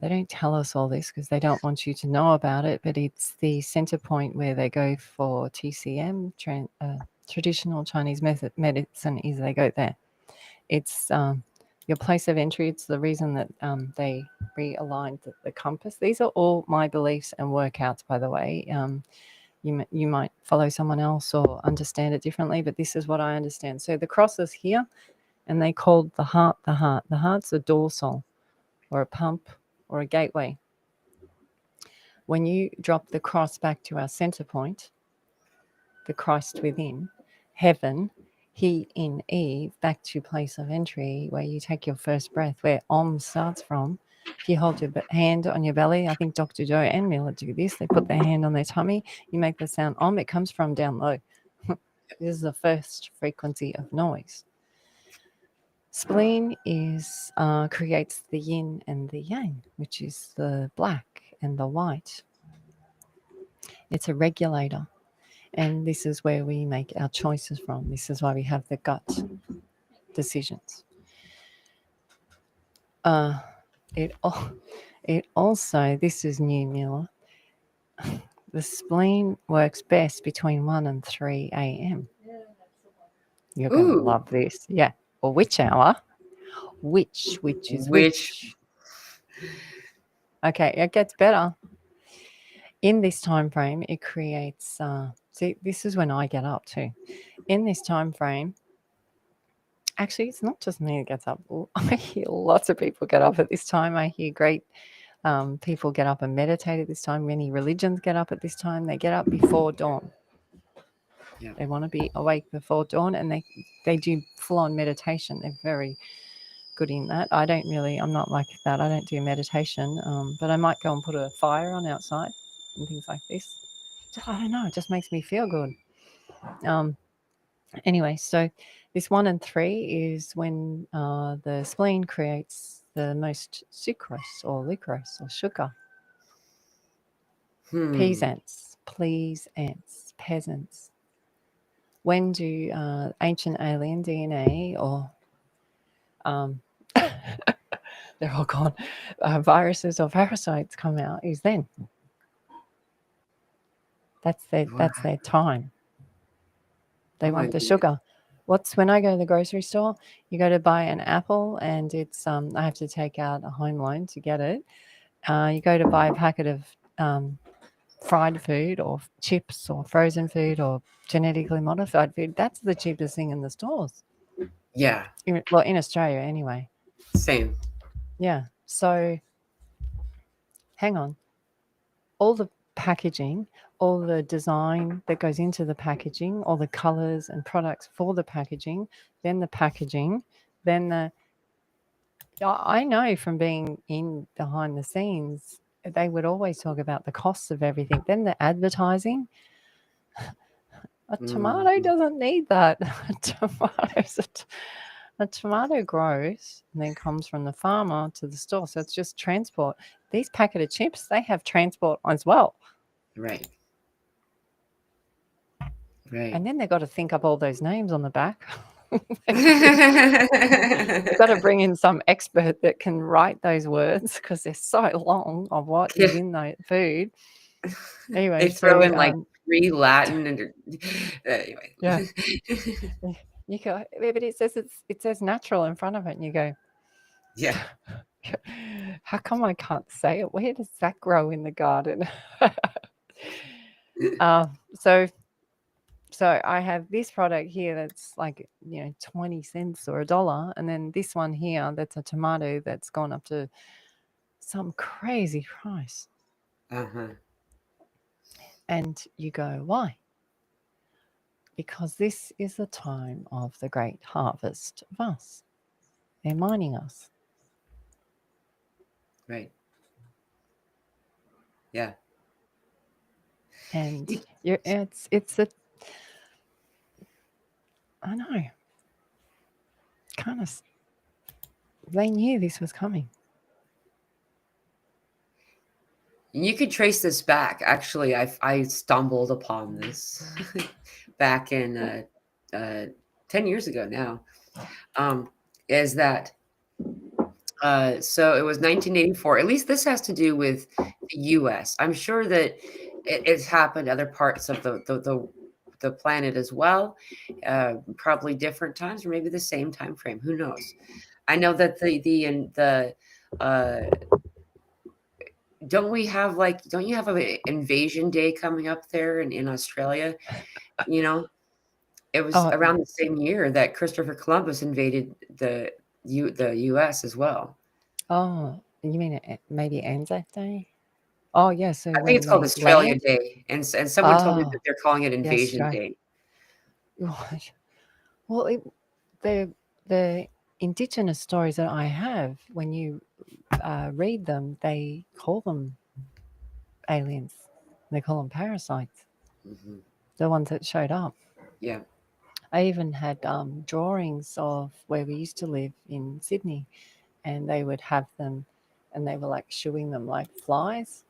They don't tell us all this because they don't want you to know about it, but it's the center point where they go for TCM, traditional Chinese medicine, is they go there. It's your place of entry. It's the reason that they realigned the compass. These are all my beliefs and workouts, by the way. You might follow someone else or understand it differently, but this is what I understand. So the cross is here, and they called the heart the heart. The heart's a dorsal or a pump or a gateway. When you drop the cross back to our center point, the Christ within, heaven, he in Eve, back to place of entry where you take your first breath, where Om starts from. If you hold your hand on your belly, I think Dr. Joe and Mila do this. They put their hand on their tummy. You make the sound Om. It comes from down low. This is the first frequency of noise. Spleen is creates the yin and the yang, which is the black and the white. It's a regulator. And this is where we make our choices from. This is why we have the gut decisions. It also, this is new, Mila. The spleen works best between 1 and 3 a.m. You're going to love this. Yeah. Or which hour? Which is which? Okay, it gets better. In this time frame, it creates, see, this is when I get up too. In this time frame, actually, it's not just me that gets up. I hear lots of people get up at this time. I hear great people get up and meditate at this time. Many religions get up at this time. They get up before dawn. Yeah. They want to be awake before dawn, and they do full-on meditation. They're very good in that. I'm not like that. I don't do meditation, but I might go and put a fire on outside and things like this. I don't know. It just makes me feel good. Anyway, so this 1 and 3 is when the spleen creates the most sucrose or licorice or sugar. Peasants, peasants. When do ancient alien DNA or they're all gone, viruses or parasites come out is then. That's their time. They want the sugar. When I go to the grocery store, you go to buy an apple and it's I have to take out a home loan to get it. You go to buy a packet of fried food or chips or frozen food or genetically modified food. That's the cheapest thing in the stores. Yeah. In Australia anyway. Same. Yeah. So hang on. All the packaging, all the design that goes into the packaging, all the colors and products for the packaging, then the packaging, then I know from being in behind the scenes, they would always talk about the costs of everything. Then the advertising. A tomato doesn't need that. A tomato grows and then comes from the farmer to the store. So it's just transport. These packet of chips, they have transport as well. Right. And then they've got to think up all those names on the back. They've got to bring in some expert that can write those words because they're so long of what is in the food. Anyway, they throw in like pre-Latin and anyway. Yeah. You go, but it says natural in front of it, and you go, yeah. How come I can't say it? Where does that grow in the garden? So I have this product here that's like 20 cents or $1, and then this one here that's a tomato that's gone up to some crazy price. And you go, why? Because this is the time of the great harvest of us. They're mining us. Right. Yeah. And You- it's a, I know, kind of, they knew this was coming. You could trace this back. Actually, I stumbled upon this back in 10 years ago now. Um, is that so? It was 1984. At least this has to do with the U.S. I'm sure that it's happened other parts of the planet as well. Probably different times, or maybe the same time frame. Who knows? I know that the uh, don't you have an invasion day coming up there in Australia? You know, it was Oh, around the same year that Christopher Columbus invaded the US as well. oh, you mean maybe Anzac Day? Oh, yeah. So I think it's when called they Australia land, Day, and someone told me that oh, they're calling it yes, Invasion right. Day. Right. Well, the the indigenous stories that I have, when you read them, they call them aliens. They call them parasites, Hmm. the ones that showed up. Yeah, I even had drawings of where we used to live in Sydney, and they would have them, and they were like shooing them like flies,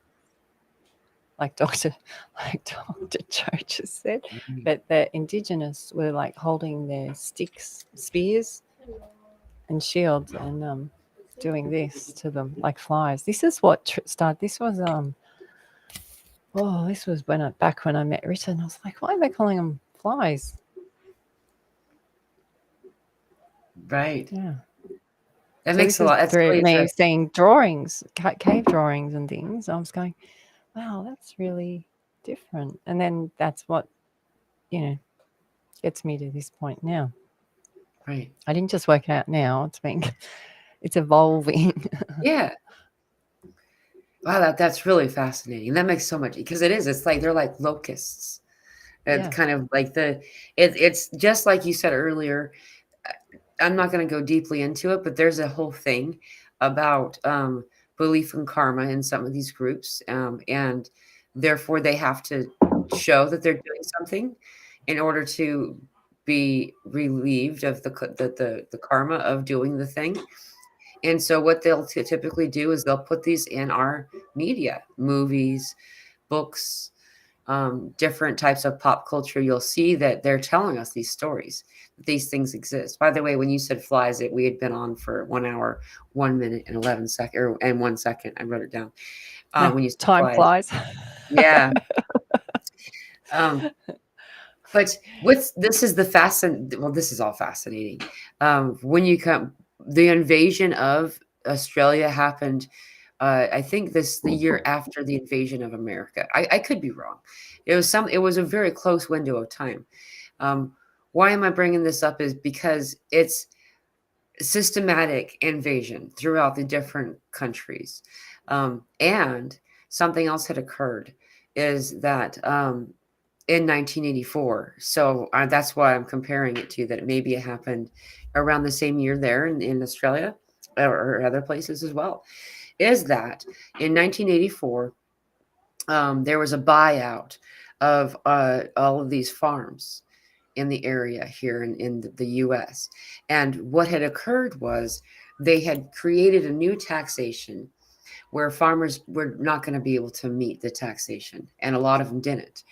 like Doctor, like Doctor Cho just said. right. But the indigenous were like holding their sticks, spears, and shields, and doing this to them like flies. This is what started. This was this was when back when I met Rita, and I was like, why are they calling them flies? Right. Yeah. That So makes this a is lot. That's through really me interesting. seeing drawings, cave drawings and things. I was going, wow, that's really different. And then that's what, you know, gets me to this point now. Right. I didn't just work it out now. It's been, it's evolving. Yeah. Wow, that's really fascinating. That makes so much because it is. It's like they're like locusts. It's Yeah. kind of like it's just like you said earlier. I'm not going to go deeply into it, but there's a whole thing about belief in karma in some of these groups, and therefore they have to show that they're doing something in order to be relieved of the karma of doing the thing. And so what they'll typically do is they'll put these in our media, movies, books, different types of pop culture. You'll see that they're telling us these stories, that these things exist. By the way, when you said flies, we had been on for 1 hour, 1 minute and 11 seconds, and 1 second. I wrote it down. No, When you said time flies, flies. yeah. Um, but what's this is the fascin. Well, this is all fascinating. When you come, the invasion of Australia happened. I think the year after the invasion of America. I could be wrong. It was a very close window of time. Um, why am I bringing this up? Is because it's systematic invasion throughout the different countries, and something else had occurred. Is that in 1984? So that's why I'm comparing it to that. Maybe it happened around the same year there in Australia or other places as well. Is that in 1984, there was a buyout of all of these farms in the area here in the US. And what had occurred was they had created a new taxation where farmers were not going to be able to meet the taxation, and a lot of them didn't.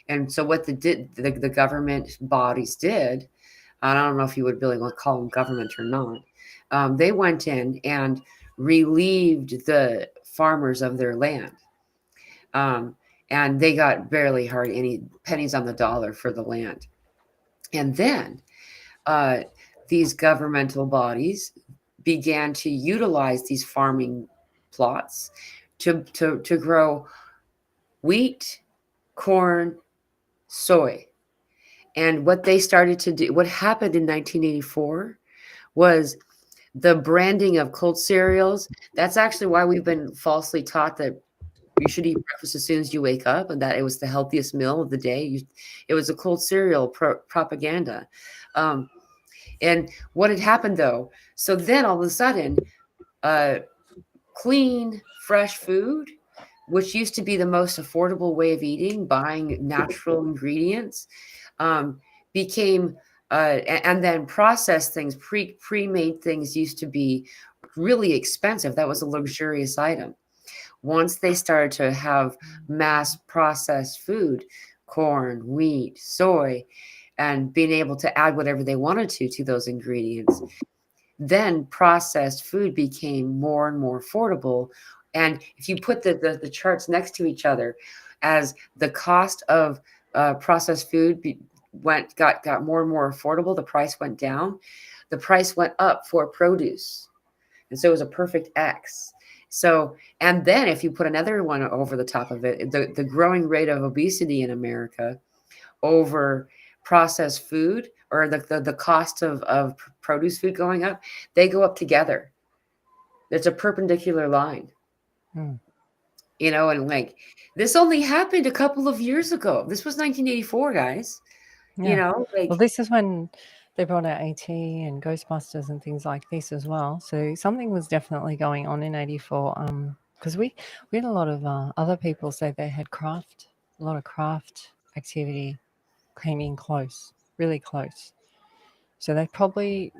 And so what the government bodies did, I don't know if you would really want to call them government or not, they went in and relieved the farmers of their land. Um, and they got barely hard any pennies on the dollar for the land. And then uh, these governmental bodies began to utilize these farming plots to grow wheat, corn, soy. And what they started to do, what happened in 1984 was the branding of cold cereals. That's actually why we've been falsely taught that you should eat breakfast as soon as you wake up, and that it was the healthiest meal of the day. It was a cold cereal propaganda. Um, and what had happened though? So then all of a sudden, uh, clean, fresh food which used to be the most affordable way of eating, buying natural ingredients, um, became and then processed things, pre-made things used to be really expensive. That was a luxurious item. Once they started to have mass processed food, corn, wheat, soy, and being able to add whatever they wanted to those ingredients, then processed food became more and more affordable. And if you put the charts next to each other, as the cost of processed food got more and more affordable, the price went down. The price went up for produce, and so it was a perfect X. So, and then if you put another one over the top of it, the growing rate of obesity in America over processed food, or the cost of produce food going up, they go up together. There's a perpendicular line, Mm. and like this only happened a couple of years ago. This was 1984, guys. Yeah. Like, Well, this is when they brought out AT and Ghostbusters and things like this as well. So something was definitely going on in '84. Because we had a lot of other people say they had a lot of craft activity came in close, really close. So they probably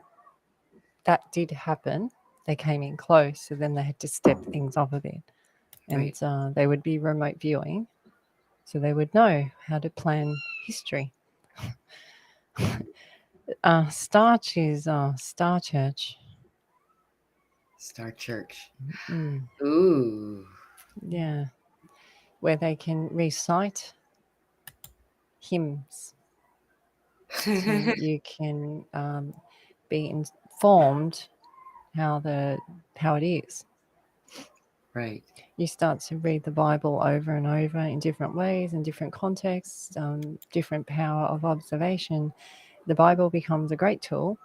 that did happen. They came in close, so then they had to step things up a bit, and right. they would be remote viewing, so they would know how to plan history. Starch is Star Church. Star Church. Mm, Ooh. yeah, where they can recite hymns, so you can be informed how it is. Right. You start to read the Bible over and over in different ways, in different contexts, different power of observation. The Bible becomes a great tool.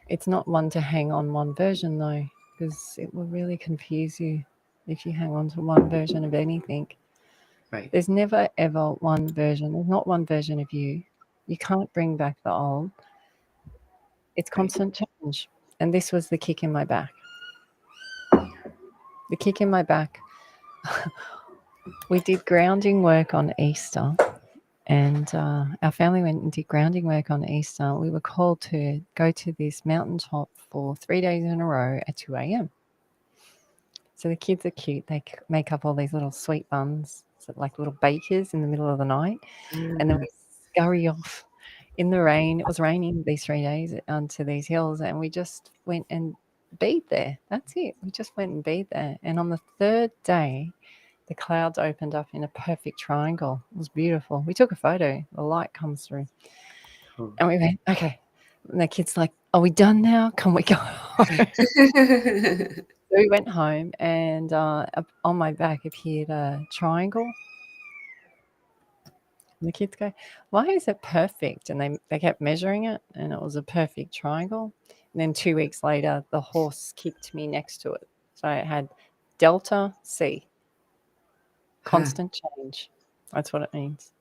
It's not one to hang on one version, though, because it will really confuse you if you hang on to one version of anything. Right. There's never, ever one version. There's not one version of you. You can't bring back the old. It's Right. constant change. And this was the kick in my back. The kick in my back. We did grounding work on Easter, and our family went and did grounding work on Easter. We were called to go to this mountaintop for 3 days in a row at 2 a.m. So the kids are cute. They make up all these little sweet buns, so like little bakers in the middle of the night. And then we scurry off in the rain. It was raining these 3 days onto these hills, and we just went and bead there. That's it. We just went and bead there. And on the third day, the clouds opened up in a perfect triangle. It was beautiful. We took a photo. The light comes through. Cool. And we went, okay. And the kid's like, are we done now? Can we go home? So we went home, and on my back appeared a triangle. And the kids go, why is it perfect? And they kept measuring it, and it was a perfect triangle. And then 2 weeks later, the horse kicked me next to it. So it had Delta C, constant change. That's what it means.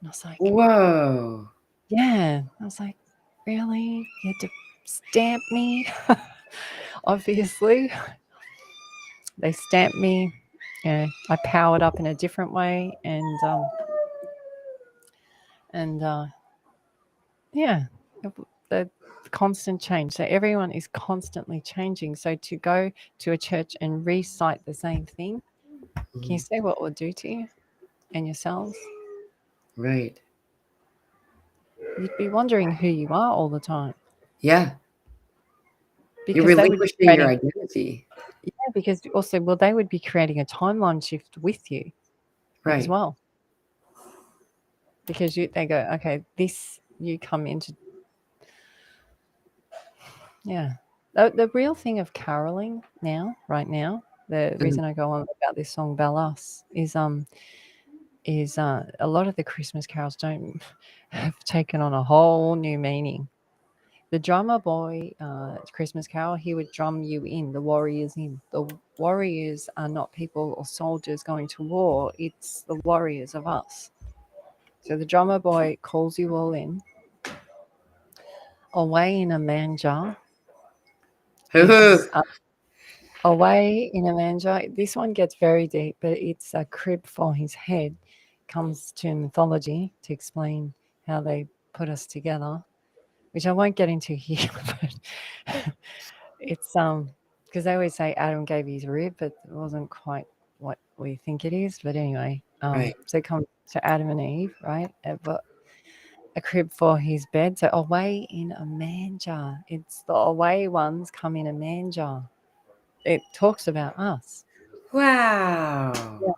And I was like, Whoa. yeah. I was like, really? You had to stamp me? Obviously. They stamped me. I powered up in a different way, and yeah, the constant change. So everyone is constantly changing. So to go to a church and recite the same thing, can you say what it will do to you and yourselves? Right. You'd be wondering who you are all the time, Yeah. You're because they would be relinquishing your creating. identity. Yeah, because also, well, they would be creating a timeline shift with you as Right. well. Because they go, okay, you come into. Yeah. The real thing of caroling right now, the Mhm. reason I go on about this song Bellas is a lot of the Christmas carols don't have taken on a whole new meaning. The drummer boy, Christmas carol, he would drum you in, the warriors in. The warriors are not people or soldiers going to war, it's the warriors of us. So the drummer boy calls you all in, away in a manger. It's Away in a manger. This one gets very deep, but it's a crib for his head. Comes to mythology to explain how they put us together, which I won't get into here. But it's because they always say Adam gave his rib, but it wasn't quite what we think it is. But anyway, Right. so it comes to Adam and Eve, right? But a crib for his bed. So away in a manger. It's the away ones come in a manger. It talks about us. Wow. Yeah.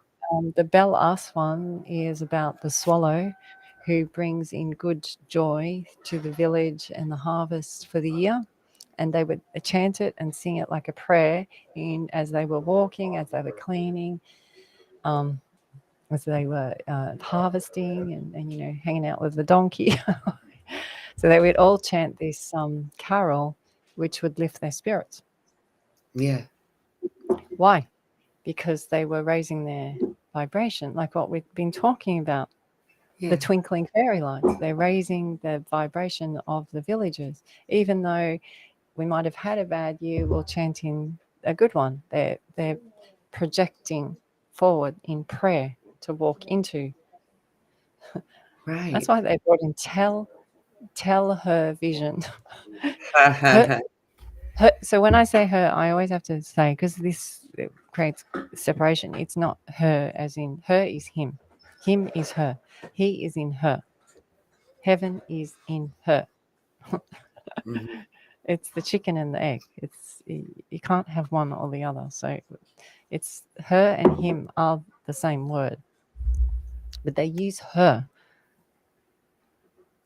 The Bell Us one is about the swallow who brings in good joy to the village and the harvest for the year. And they would chant it and sing it like a prayer in as they were walking, as they were cleaning, um, as they were harvesting and hanging out with the donkey. So they would all chant this carol, which would lift their spirits. Yeah. Why? Because they were raising their vibration, like what we've been talking about, the Yeah. twinkling fairy lights. They're raising the vibration of the villagers. Even though we might have had a bad year, we're chanting a good one. They're projecting forward in prayer to walk into. That's Right. why they brought in tell her vision. her, so when I say her, I always have to say, because this creates separation. It's not her as in her is him. Him is her. He is in her. Heaven is in her. Mhm. It's the chicken and the egg. It's you can't have one or the other. So it's her and him are the same word, but they use her,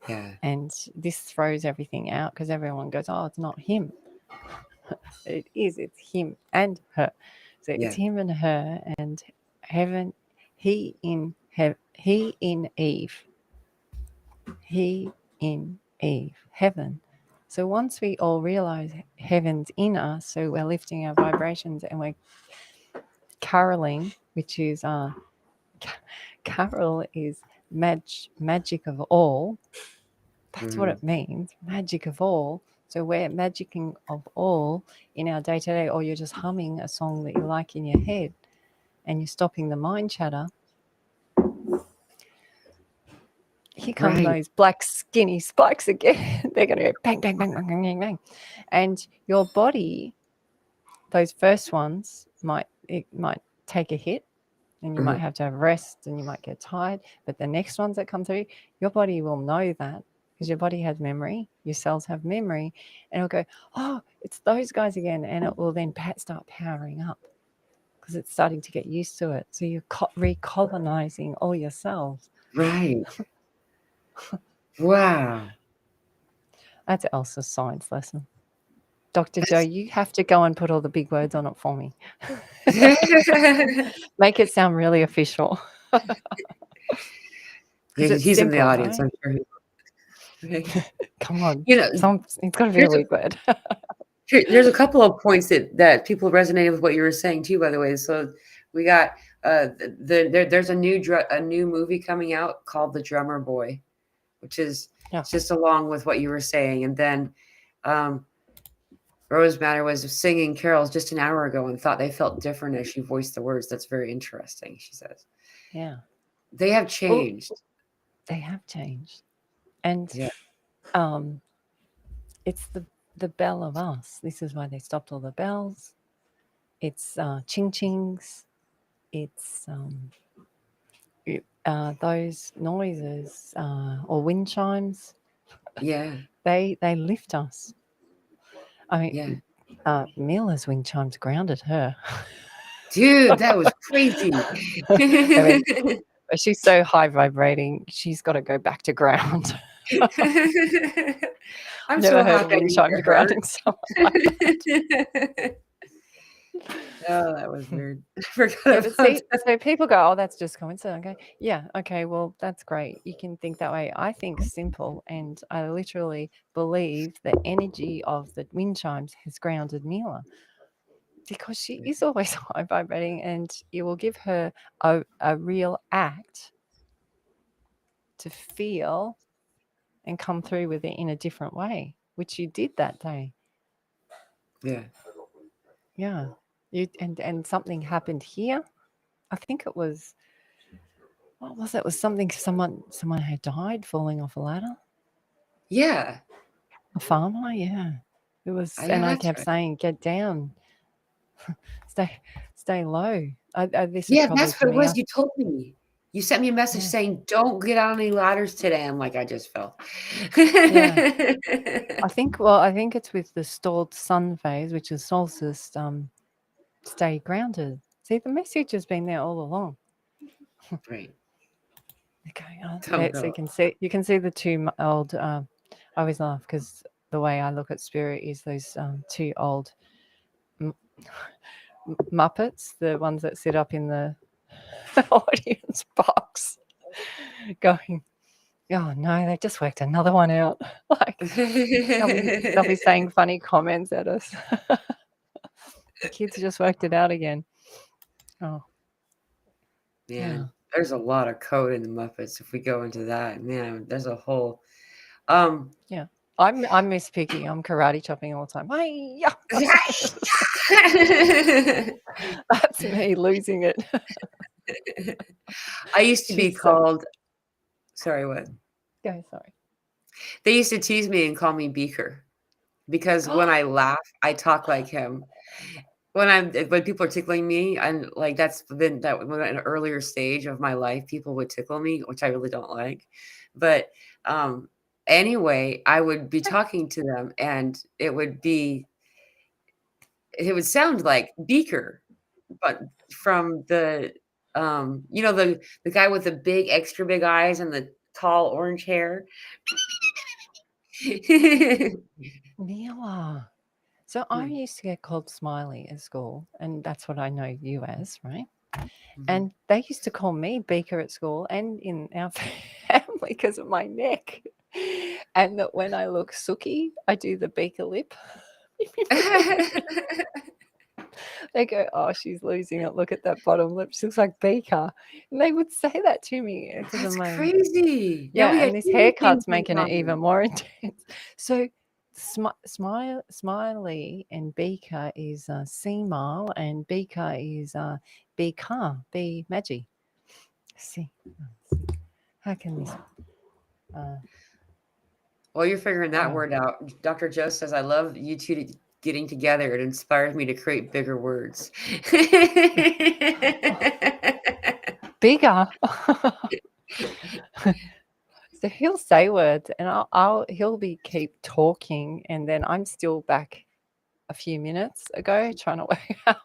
Yeah. and this throws everything out because everyone goes, "Oh, it's not him." It is. It's him and her. So it's Yeah. him and her and heaven. He in Eve. He in Eve. Heaven. So once we all realize heaven's in us, so we're lifting our vibrations and we're caroling, which is carol is magic of all. That's what Mhm. it means, magic of all. So we're magicking of all in our day to day, or you're just humming a song that you like in your head and you're stopping the mind chatter. Here come Right. those black skinny spikes again. They're going to go bang, bang, bang, bang, bang, bang, bang. And your body, those first ones, might take a hit and you might Mhm. have to have rest and you might get tired. But the next ones that come through, your body will know that because your body has memory, your cells have memory, and it'll go, oh, it's those guys again. And it will then start powering up because it's starting to get used to it. So you're recolonizing all your cells. Right. Wow. That's Elsa's science lesson. Dr. Joe, That's you have to go and put all the big words on it for me. Make it sound really official Yeah, because it's he's in the simple, audience. right? I'm sure he. Come on. You know, It's got to be a here's a big word. there's a couple of points that people resonated with what you were saying too. By the way, so we got there's a new movie coming out called The Drummer Boy, which is Yeah. just along with what you were saying, and then um, Rose Matter was singing carols just an hour ago and thought they felt different as she voiced the words. That's very interesting. She says Yeah. they have Well, changed. they have changed. And Yeah, um, it's the bell of us. This is why they stopped all the bells. It's ching chings. It's those noises or wind chimes. yeah, They lift us. I yeah. mean, Mila's wind chimes grounded her. Dude, that was crazy. I mean, she's so high vibrating. She's got to go back to ground. I'm Never so heard a happy wind to chime hear her. grounding someone like Oh, that was that. weird. I forgot Yeah, but about see, that. so people go, "Oh, that's just coincidence." Okay, yeah, okay, well, that's great. You can think that way. I think simple, and I literally believe the energy of the wind chimes has grounded Mila because she is always high vibrating, and you will give her a real act to feel and come through with it in a different way, which you did that day. Yeah. Yeah. And something happened here. I think it was, what was it? It was something, someone had died falling off a ladder. Yeah. A farmer, yeah. It was, Yeah, and I that's kept right. saying, "Get down, stay, stay low." This is Yeah, probably that's for what it me. was. You told me. You sent me a message Yeah, saying, "Don't get on any ladders today." I'm like, I just fell. yeah. I think it's with the stored sun phase, which is solstice. Stay grounded. See, the message has been there all along. Right. They're going on Don't there, so go. you can see the two old. I always laugh because the way I look at spirit is those two old m- Muppets, the ones that sit up in the audience box, going, "Oh no, they just worked another one out." Like they'll be saying funny comments at us. The kids just worked it out again. Oh yeah, Man, there's a lot of code in the Muppets. If we go into that, man, there's a whole um yeah. I'm Miss Piggy. I'm karate chopping all the time. Hi-ya! That's me losing it. I used to be She's so called, sorry, what? go. Sorry. They used to tease me and call me Beaker because when I laugh, I talk like him. When people are tickling me, and like that's been that when an earlier stage of my life, people would tickle me, which I really don't like. But anyway, I would be talking to them, and it would sound like Beaker, but from the guy with the big, extra big eyes and the tall orange hair. Mila. So I Hmm, used to get called Smiley at school, and that's what I know you as, right? mhm. And they used to call me Beaker at school and in our family because of my neck. And that when I look sooky, I do the Beaker lip. They go, "Oh, she's losing it. Look at that bottom lip. She looks like Beaker." And they would say that to me because of That's my, crazy. Now we yeah, got and this two things haircut's in making it even common. more intense. So Smiley and Beaker is Seamal, and Beaker is Beaker, be Maggie. See, how can this? Uh, While you're figuring that oh, word out, Dr. Joe says, I love you two getting together. It inspires me to create bigger words. bigger. So he'll say words, and he'll be keep talking, and then I'm still back a few minutes ago trying to work out.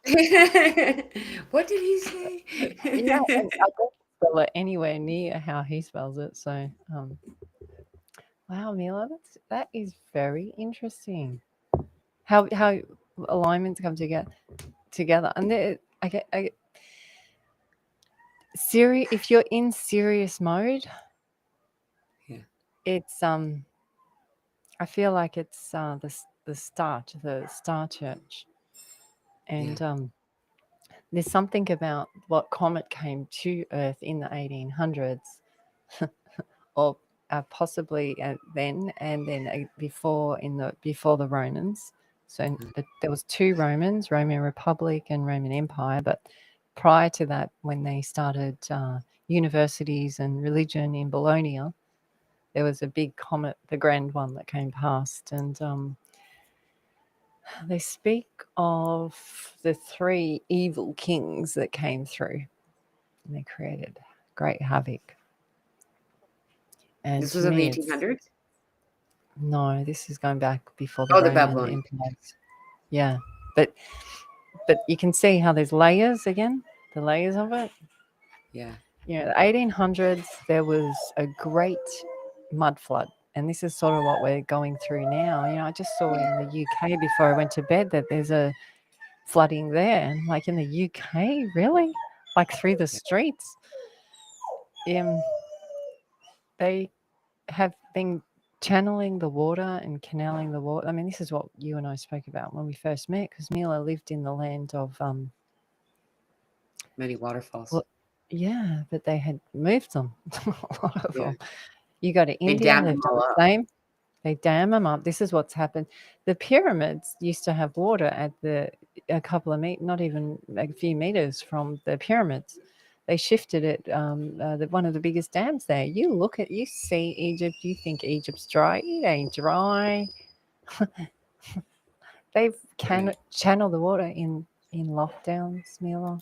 What did he say? Yeah, and I don't spell it anywhere near how he spells it. So, wow, Mila, that is very interesting. How alignments come together, and I get serious. If you're in serious mode, Yeah, it's I feel like it's the Star Church, yeah. and there's something about what comet came to Earth in the 1800s, or possibly then, and then before the Romans. So Mhm. there was two Roman Republic and Roman Empire, but prior to that, when they started universities and religion in Bologna, there was a big comet, the grand one that came past, and they speak of the three evil kings that came through, and they created great havoc. And This was to in the me, it's 1800s? no, this is going back before the Oh, the Roman Babylonians. empires. Yeah, but you can see how there's layers again, the layers of it. Yeah. You know, the 1800s, there was a great mud flood. And this is sort of what we're going through now. You know, I just saw in the UK before I went to bed that there's a flooding there. And like in the UK, really? Like through the Yeah. streets. They have been channeling the water and canaling the water. I mean, this is what you and I spoke about when we first met, because Mila lived in the land of Many waterfalls. well, yeah, but they had moved them. A lot of Yeah. them. You go to They India, dammed they've them done all the up. same. They dam them up. This is what's happened. The pyramids used to have water at a couple of meters, not even a few meters from the pyramids. They shifted it. One of the biggest dams there. You see Egypt. You think Egypt's dry. It ain't dry. They've channeled the water in lockdowns, Mila.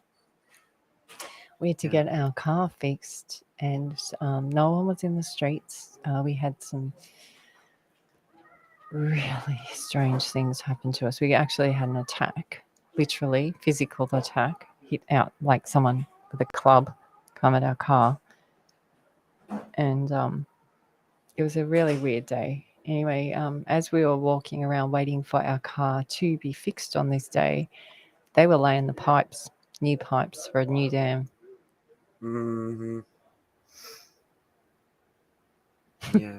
We had to get our car fixed, and no one was in the streets. We had some really strange things happen to us. We actually had an attack, literally physical attack, hit out like someone with a club come at our car. And it was a really weird day. Anyway, as we were walking around waiting for our car to be fixed on this day, they were laying the pipes, new pipes for a new dam. Mm-hmm. Yeah.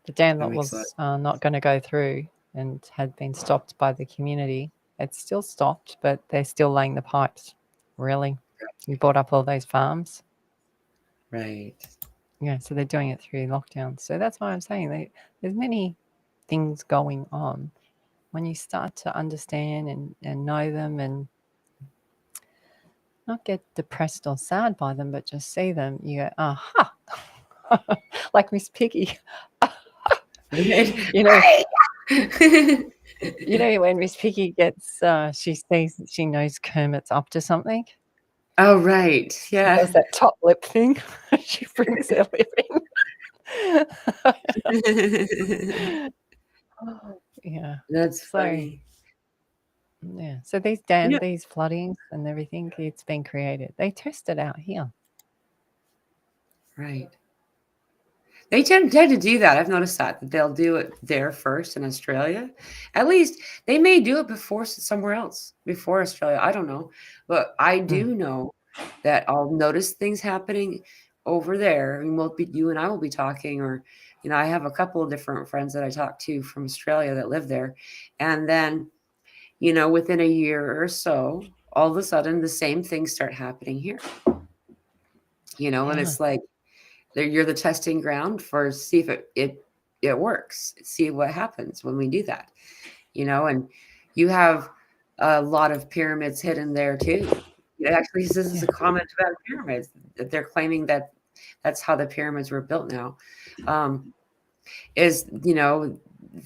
The dam that was not going to go through and had been stopped by the community. It's still stopped, but they're still laying the pipes. Really? We bought up all those farms. Right. Yeah, so they're doing it through lockdown. So that's why I'm saying there's many things going on. When you start to understand and know them and not get depressed or sad by them, but just see them, you go, aha. Like Miss Piggy. You know, you know when Miss Piggy gets, she knows Kermit's up to something. Oh, right. Yeah. She does that top lip thing. She brings her lip in. Yeah. That's funny. Yeah. So these these floodings and everything, it's been created. They test it out here. Right. They tend to do that. I've noticed that they'll do it there first in Australia. At least they may do it before somewhere else, before Australia. I don't know. But I do know that I'll notice things happening over there. And you and I will be talking, or, I have a couple of different friends that I talk to from Australia that live there. And then, within a year or so, all of a sudden the same things start happening here. And it's like, you're the testing ground for see if it works. See what happens when we do that, and you have a lot of pyramids hidden there too. Actually, this is a comment about pyramids that they're claiming that that's how the pyramids were built now.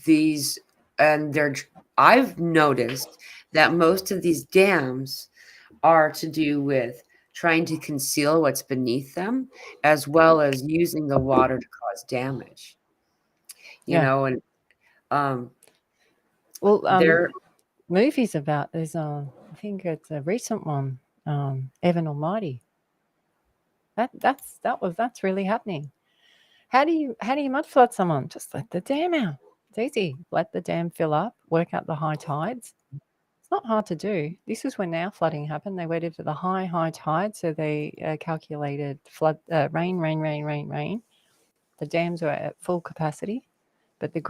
These, and I've noticed that most of these dams are to do with trying to conceal what's beneath them, as well as using the water to cause damage. And movies about there's I think it's a recent one, Evan Almighty. That's really happening. How do you mud flood someone? Just let the dam out. It's easy. Let the dam fill up. Work out the high tides. It's not hard to do. This is when our flooding happened. They waited for the high tide, so they calculated flood rain. The dams were at full capacity, but they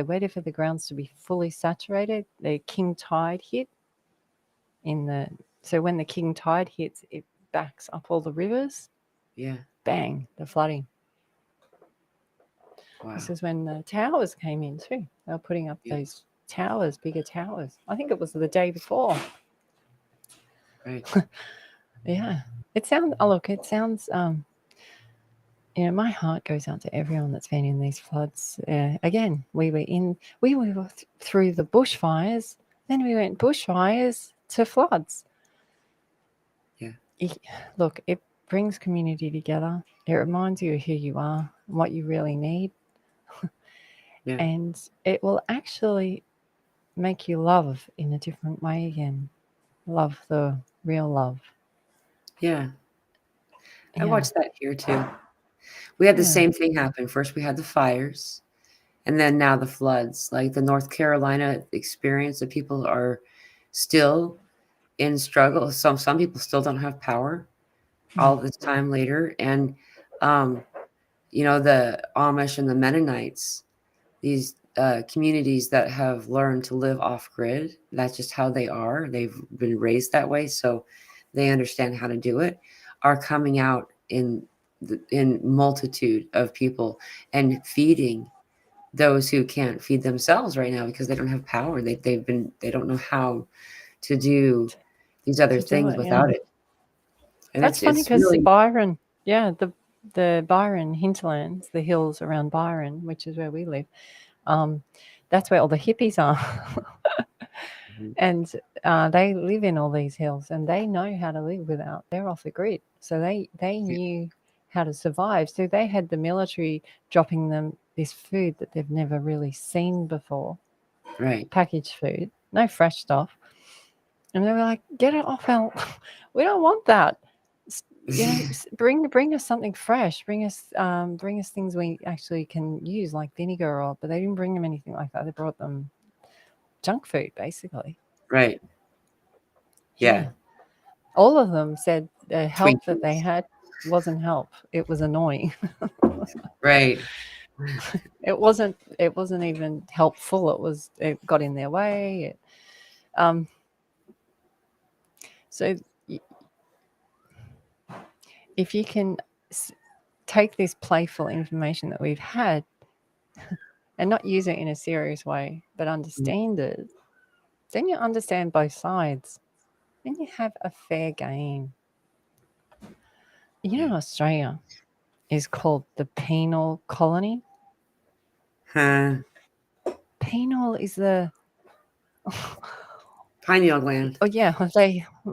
waited for the grounds to be fully saturated. The king tide hit so when the king tide hits, it backs up all the rivers. Yeah. Bang, the flooding. Wow. This is when the towers came in too. They were putting up those towers, bigger towers. I think it was the day before. Right. Yeah. It sounds, my heart goes out to everyone that's been in these floods. Again, we were through the bushfires, then we went bushfires to floods. Yeah. Look, it brings community together. It reminds you of who you are and what you really need. Yeah. And it will actually make you love in a different way again. Love the real love. Yeah. I watched that here too. We had the same thing happen. First we had the fires, and then now the floods. Like the North Carolina experience, that people are still in struggle. Some people still don't have power all this time later. And the Amish and the Mennonites, these communities that have learned to live off grid, that's just how they are. They've been raised that way, so they understand how to do it, are coming out in in multitude of people and feeding those who can't feed themselves right now because they don't have power. They don't know how to do these other To do things it, yeah. without it. And That's funny it's because really Byron, yeah, the Byron hinterlands, the hills around Byron, which is where we live, that's where all the hippies are. And they live in all these hills, and they know how to live without. They're off the grid, so they knew how to survive. So they had the military dropping them this food that they've never really seen before, right. packaged food, no fresh stuff, and they were like, "Get it off our, we don't want that." You know, bring us something fresh. Bring us things we actually can use, like vinegar, or. But they didn't bring them anything like that. They brought them junk food, basically. Right. Yeah. Yeah. All of them said the help that they Twinkies. had wasn't help. It was annoying. Right. It wasn't even helpful. It got in their way. Um, so if you can take this playful information that we've had and not use it in a serious way, but understand it, then you understand both sides. Then you have a fair game. You know, Australia is called the penal colony. Huh. Penal is the Pineal gland. oh yeah,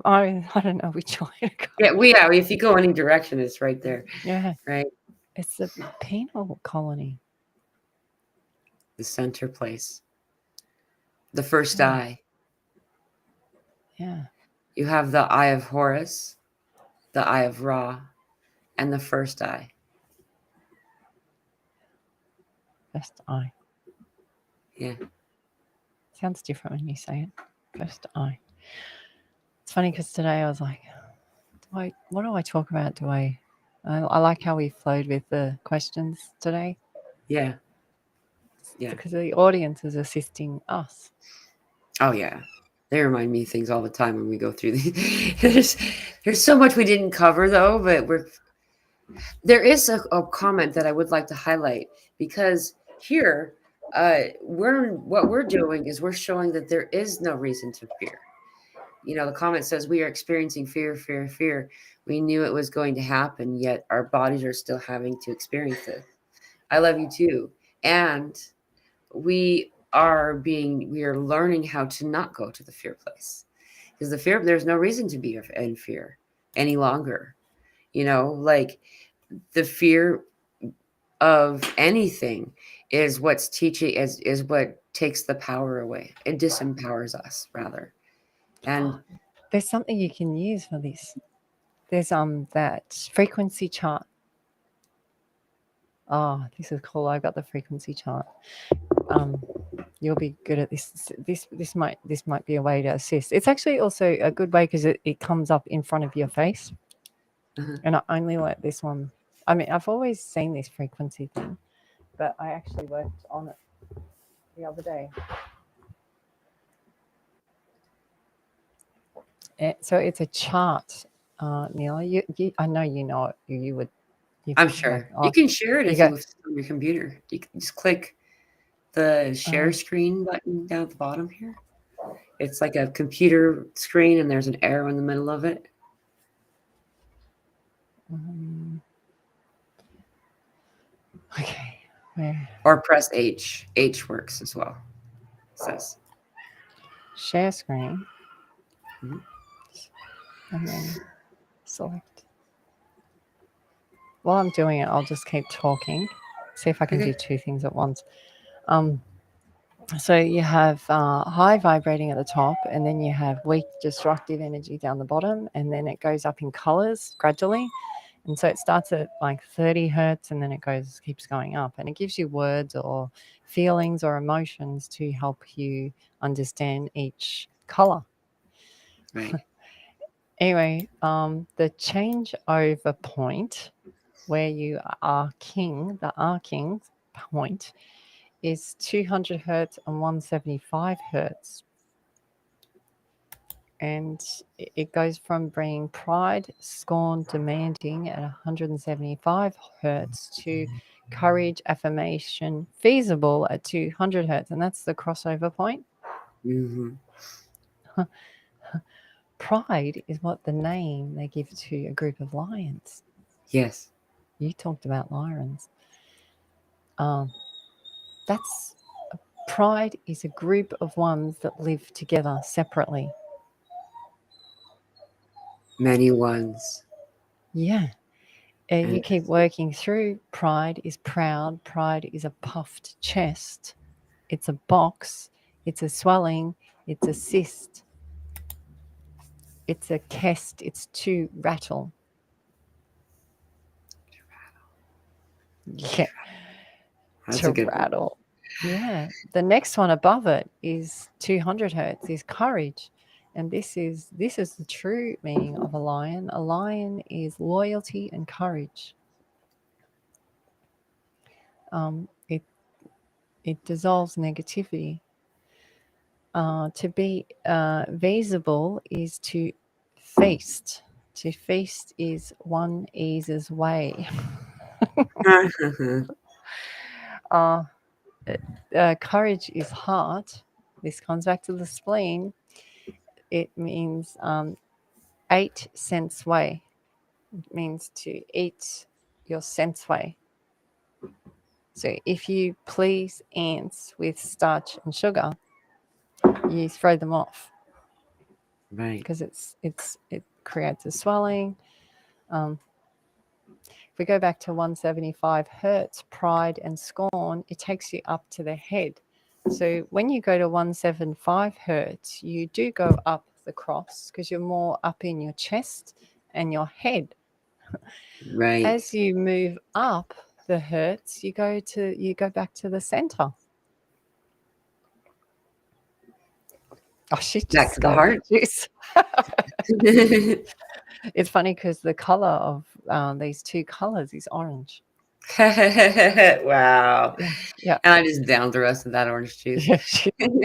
I don't know which way to go. Yeah. If you go any direction, it's right there. Yeah, Right. it's the penal colony. The center place. The first Yeah. eye. Yeah, You have the eye of Horus, the eye of Ra, and the first eye. first eye. Yeah. Sounds different when you say it. First eye. It's funny because today I was like, what do I talk about? I like how we flowed with the questions today. Yeah. Yeah. Because the audience is assisting us. Oh yeah. They remind me of things all the time when we go through these. There's so much we didn't cover though, but there is a comment that I would like to highlight because here what we're doing is we're showing that there is no reason to fear. The comment says we are experiencing fear, fear, fear. We knew it was going to happen, yet our bodies are still having to experience it. I love you too. And we are learning how to not go to the fear place because there's no reason to be in fear any longer. Like the fear of anything is what's teaching is what takes the power away. It disempowers us rather. And There's something you can use for this. There's that frequency chart. Oh, this is cool. I've got the frequency chart. You'll be good at this. This might be a way to assist. It's actually also a good way because it comes up in front of your face. And I only let this one. I mean, I've always seen this frequency thing, but I actually worked on it the other day. So it's a chart, Neil. I know you know it. You would. I'm sure you can share it if you on your computer. You can just click the share screen button down at the bottom here. It's like a computer screen, and there's an arrow in the middle of it. Okay. Where? Or press H. H works as well. It says share screen. And then select. While I'm doing it, I'll just keep talking. See if I can do two things at once. So you have high vibrating at the top, and then you have weak destructive energy down the bottom, and then it goes up in colors gradually. And so it starts at like 30 hertz, and then it keeps going up, and it gives you words or feelings or emotions to help you understand each color. right. Anyway, the changeover point where you are king, the R-king point, is 200 hertz and 175 hertz. And it goes from being pride, scorn, demanding at 175 hertz to courage, affirmation, feasible at 200 hertz. And that's the crossover point. Mm-hmm. Pride is what the name they give to a group of lions. Yes. You talked about lions. That's pride is a group of ones that live together separately. Many ones. Yeah. You And keep working through. Pride is proud. Pride is a puffed chest. It's a box. It's a swelling. It's a cyst. It's a kest. It's to rattle. Yeah, that's to a good one. rattle. Yeah. The next one above it is 200 hertz. Is courage, and this is the true meaning of a lion. A lion is loyalty and courage. It dissolves negativity. To be visible is to feast. To feast is one eases way. uh, Courage is heart. This comes back to the spleen. It means 8 cents way. It means to eat your sense way. So if you please ants with starch and sugar, you throw them off Right. because it creates a swelling. If we go back to 175 hertz, pride and scorn, it takes you up to the head. So when you go to 175 hertz, you do go up the cross because you're more up in your chest and your head. Right. As you move up the hertz, you go back to the center. Oh, she Back just to the gave me heart. juice. It's funny because the color of these two colors is orange. Wow. Yeah, yeah, And I just downed the rest of that orange juice. yeah.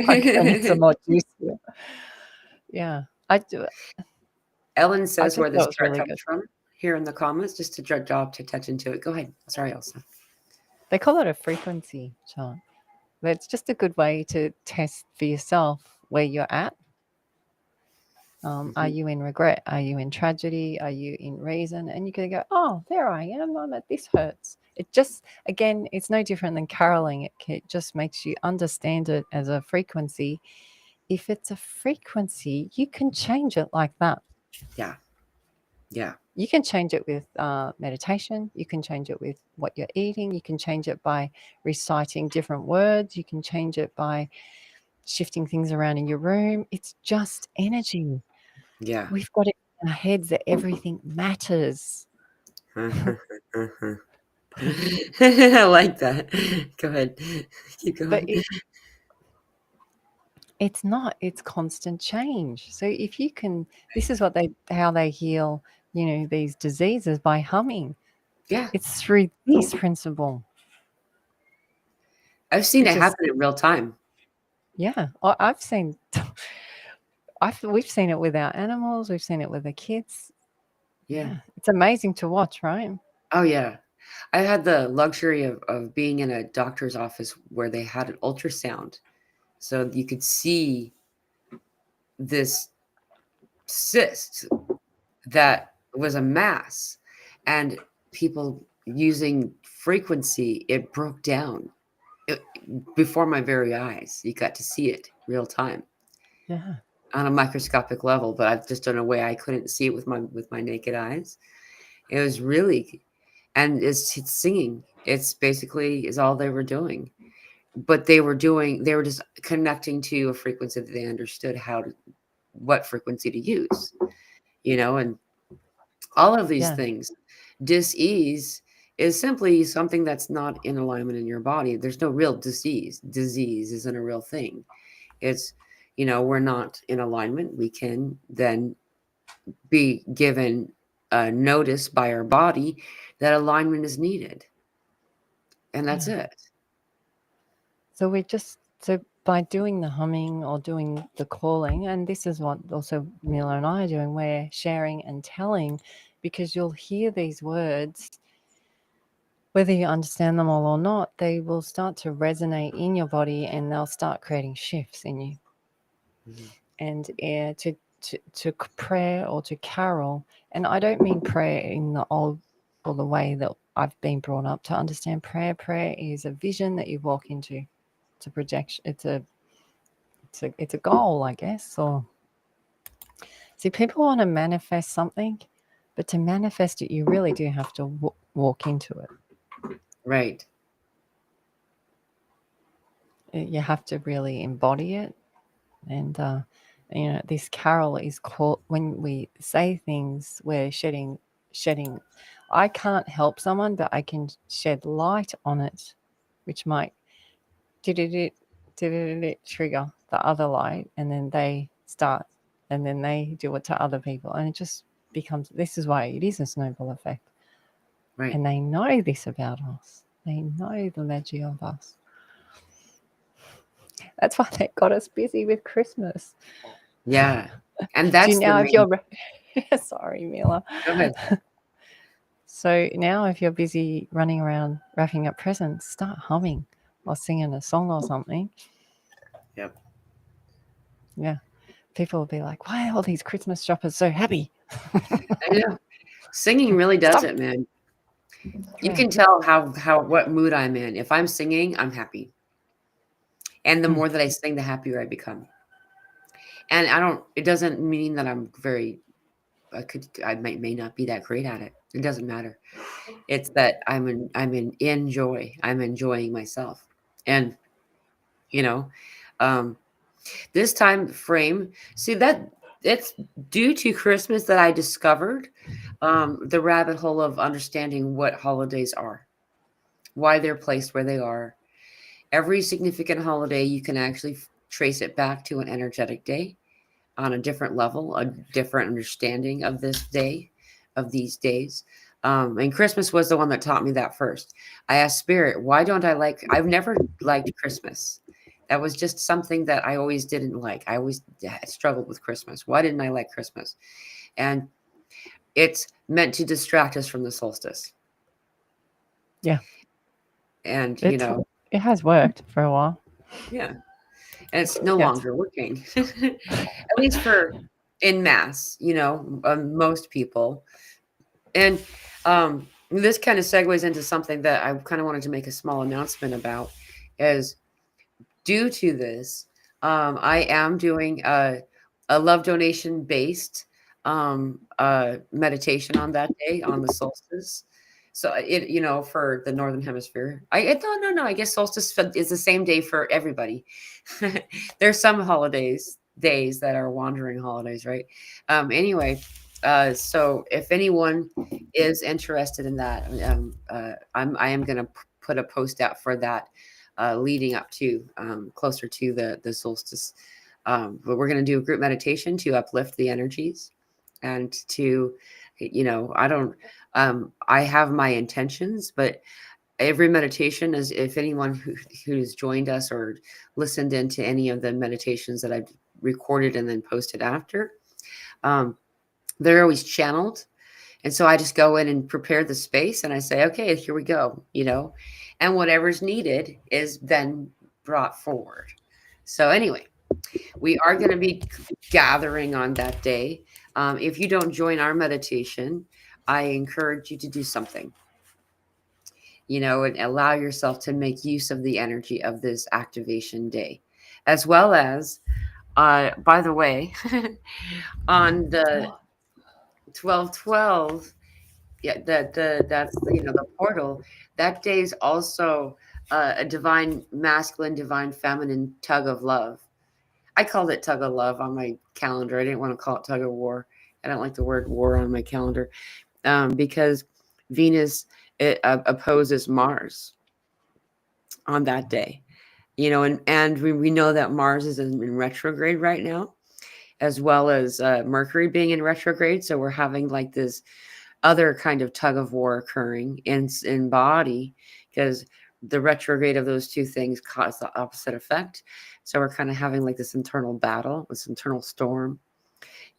Like, I need some more juice here. Yeah, I do. Ellen I says just where thought this it was chart really comes good. from here in the comments, just to job to touch into it. Go ahead. Sorry, Elsa. They call it a frequency chart. But it's just a good way to test for yourself where you're at. Are Mm-hmm. you in regret? Are you in tragedy? Are you in reason? And you can go, oh, there I am. I'm at this hurts. It just, again, it's no different than caroling. It just makes you understand it as a frequency. If it's a frequency, you can change it like that. Yeah. Yeah. You can change it with meditation. You can change it with what you're eating. You can change it by reciting different words. You can change it by shifting things around in your room. It's just energy. Yeah. We've got it in our heads that everything matters. I like that. Go ahead. Keep But going. it's not, it's constant change. So if you can, this is what how they heal, these diseases by humming. Yeah. It's through this principle. I've seen It it just, happen in real time. yeah, I've seen, we've seen it with our animals. We've seen it with the kids. Yeah. Yeah. It's amazing to watch, right? Oh, yeah. I had the luxury of being in a doctor's office where they had an ultrasound. So you could see this cyst that was a mass, and people using frequency, it broke down it, before my very eyes. You got to see it real time Yeah. on a microscopic level, but I've just done a way I couldn't see it with my naked eyes. It was really, and it's singing. It's basically is all they were doing, but they were just connecting to a frequency that they understood what frequency to use, and all of these Yeah. things. Dis-ease is simply something that's not in alignment in your body. There's no real disease. Disease isn't a real thing. It's, we're not in alignment. We can then be given a notice by our body that alignment is needed. And that's Yeah. it. So by doing the humming or doing the calling, and this is what also Mila and I are doing, we're sharing and telling, because you'll hear these words, whether you understand them all or not, they will start to resonate in your body and they'll start creating shifts in you. Mhm. And to prayer or to carol, and I don't mean prayer in the old or the way that I've been brought up to understand prayer. Prayer is a vision that you walk into. It's a projection. It's a goal, I guess. Or see, people want to manifest something, but to manifest it, you really do have to walk into it. Right. You have to really embody it. And this carol is called, when we say things, we're shedding. I can't help someone, but I can shed light on it, which might trigger the other light, and then they start, and then they do it to other people, and it just becomes. This is why it is a snowball effect. Right. And they know this about us. They know the magic of us. That's why they got us busy with Christmas. Yeah. And So that's the now, if main. you're sorry, Mila. Go ahead. So now, if you're busy running around wrapping up presents, start humming or singing a song or something. Yep. Yeah, people will be like, "Why are all these Christmas shoppers so happy?" I know. Singing really does Stop. it, man. You Yeah. can tell what mood I'm in. If I'm singing, I'm happy. And the Mm. more that I sing, the happier I become. And it doesn't mean that I'm I may not be that great at it. It doesn't matter. It's that in joy. I'm enjoying myself. And, you know, um, this time frame, see that it's due to Christmas that I discovered the rabbit hole of understanding what holidays are, why they're placed where they are. Every significant holiday, you can actually trace it back to an energetic day on a different level, a different understanding of this day, of these days. And Christmas was the one that taught me that first. I asked Spirit, why don't I like, I've never liked Christmas. That was just something that I always didn't like. I always struggled with Christmas. Why didn't I like Christmas? And it's meant to distract us from the solstice. Yeah. And, It has worked for a while. yeah. And it's no Yeah. longer working, at least for in mass, most people. And this kind of segues into something that I kind of wanted to make a small announcement about. Is due to this, I am doing a love donation based meditation on that day, on the solstice. So for the northern hemisphere, no, I guess solstice is the same day for everybody. There's some days that are wandering holidays, right? Anyway, so if anyone is interested in that, I am going to put a post out for that, leading up to closer to the solstice. But we're going to do a group meditation to uplift the energies and to, I have my intentions, but every meditation is, if anyone who's joined us or listened into any of the meditations that I've recorded and then posted after, they're always channeled. And so I just go in and prepare the space and I say, okay, here we go, and whatever's needed is then brought forward. So anyway, we are going to be gathering on that day. If you don't join our meditation, I encourage you to do something, and allow yourself to make use of the energy of this activation day, as well as, by the way, on the 12/12, yeah, that's the portal. That day is also a divine masculine, divine feminine tug of love. I called it tug of love on my calendar. I didn't want to call it tug of war. I don't like the word war on my calendar, because Venus opposes Mars on that day. And we know that Mars is in retrograde right now, as well as Mercury being in retrograde. So we're having like this other kind of tug of war occurring in body, because the retrograde of those two things cause the opposite effect. So we're kind of having like this internal battle, this internal storm,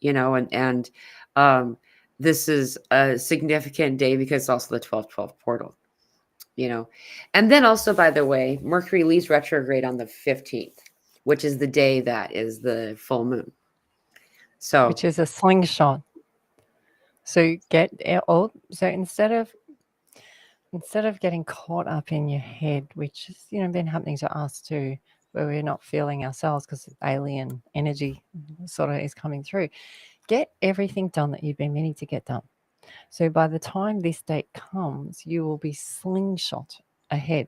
and um, this is a significant day because it's also the 12/12 portal, And then also, by the way, Mercury leaves retrograde on the 15th, which is the day that is the full moon. So, which is a slingshot. So so instead of getting caught up in your head, which has been happening to us too, where we're not feeling ourselves because alien energy sort of is coming through, get everything done that you've been meaning to get done. So by the time this date comes, you will be slingshot ahead.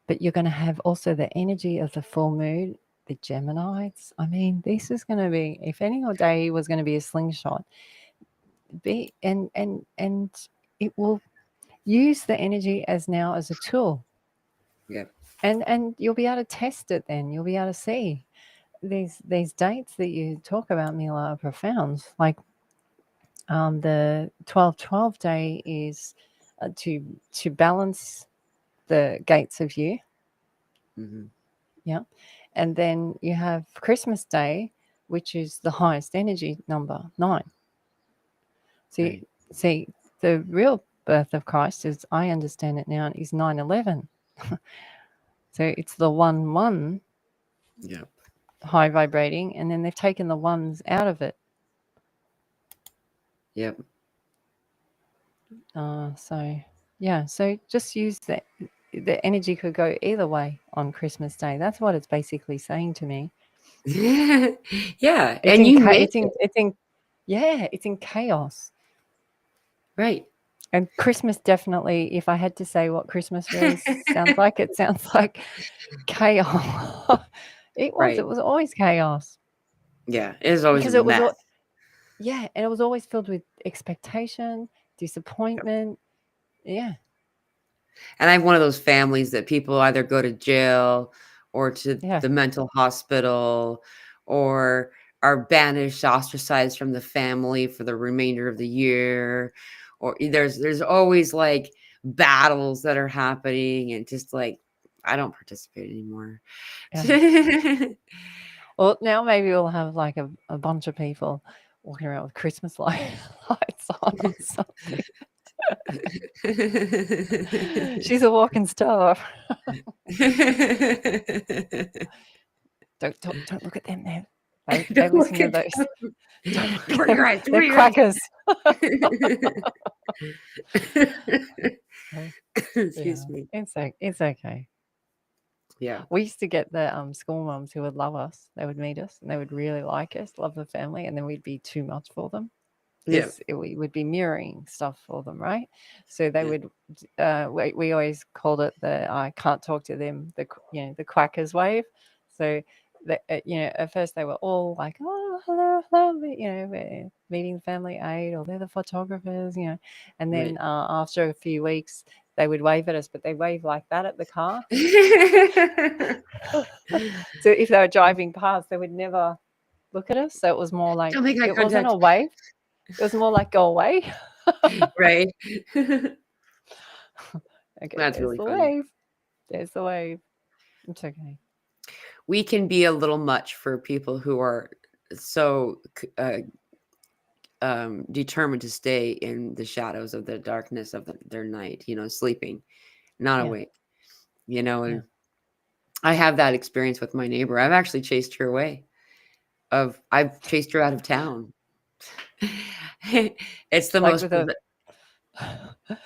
But you're going to have also the energy of the full moon, the Geminis. I mean, this is going to be, if any day was going to be a slingshot, and it will use the energy as a tool. yeah. And you'll be able to test it then. You'll be able to see these dates that you talk about, Mila, are profound. Like the 12/12 day is to balance the gates of you. Mm-hmm. Yeah. And then you have Christmas Day, which is the highest energy number, 9. So Right. see, the real birth of Christ, as I understand it now, is 9/11. So it's the 1/1 Yeah. high vibrating, and then they've taken the ones out of it. Yep. So just use that. The energy could go either way on Christmas Day. That's what it's basically saying to me. Yeah. It's And in you cha- made it's in it. it's in yeah, it's in chaos. Right. And Christmas, definitely, if I had to say what Christmas really sounds like, it sounds like chaos. It Right. was always chaos. Yeah. It is always a Because it was mess. and it was always filled with expectation, disappointment. Yeah. And I have one of those families that people either go to jail or to Yeah. the mental hospital or are banished, ostracized from the family for the remainder of the year. Or there's always like battles that are happening and just like I don't participate anymore. Yeah. Well, now maybe we'll have like a bunch of people walking around with Christmas lights on or something. She's a walking star. Don't look at them now. They Don't listen look to at those. them. Don't look at Cover them. your eyes. Cover They're your eyes. quackers. Excuse Yeah, me. it's okay. Yeah. We used to get the school mums who would love us. They would meet us and they would really like us, love the family, and then we'd be too much for them Yeah. because we would be mirroring stuff for them, right? So they Yeah. would. We always called it the I can't talk to them, the quackers wave. So at first they were all like, oh, hello, hello, we're meeting family aid, or they're the photographers, and then Right. after a few weeks they would wave at us, but they wave like that at the car. So if they were driving past, they would never look at us. So it was more like, Don't make eye it wasn't a contact. wave. It was more like, go away. Right. Okay, That's there's really the funny. wave. There's the wave. It's okay. We can be a little much for people who are so determined to stay in the shadows of the darkness of their night, sleeping, not Yeah. awake, and I have that experience with my neighbor. I've actually chased her away. I've chased her out of town. It's the Like most with a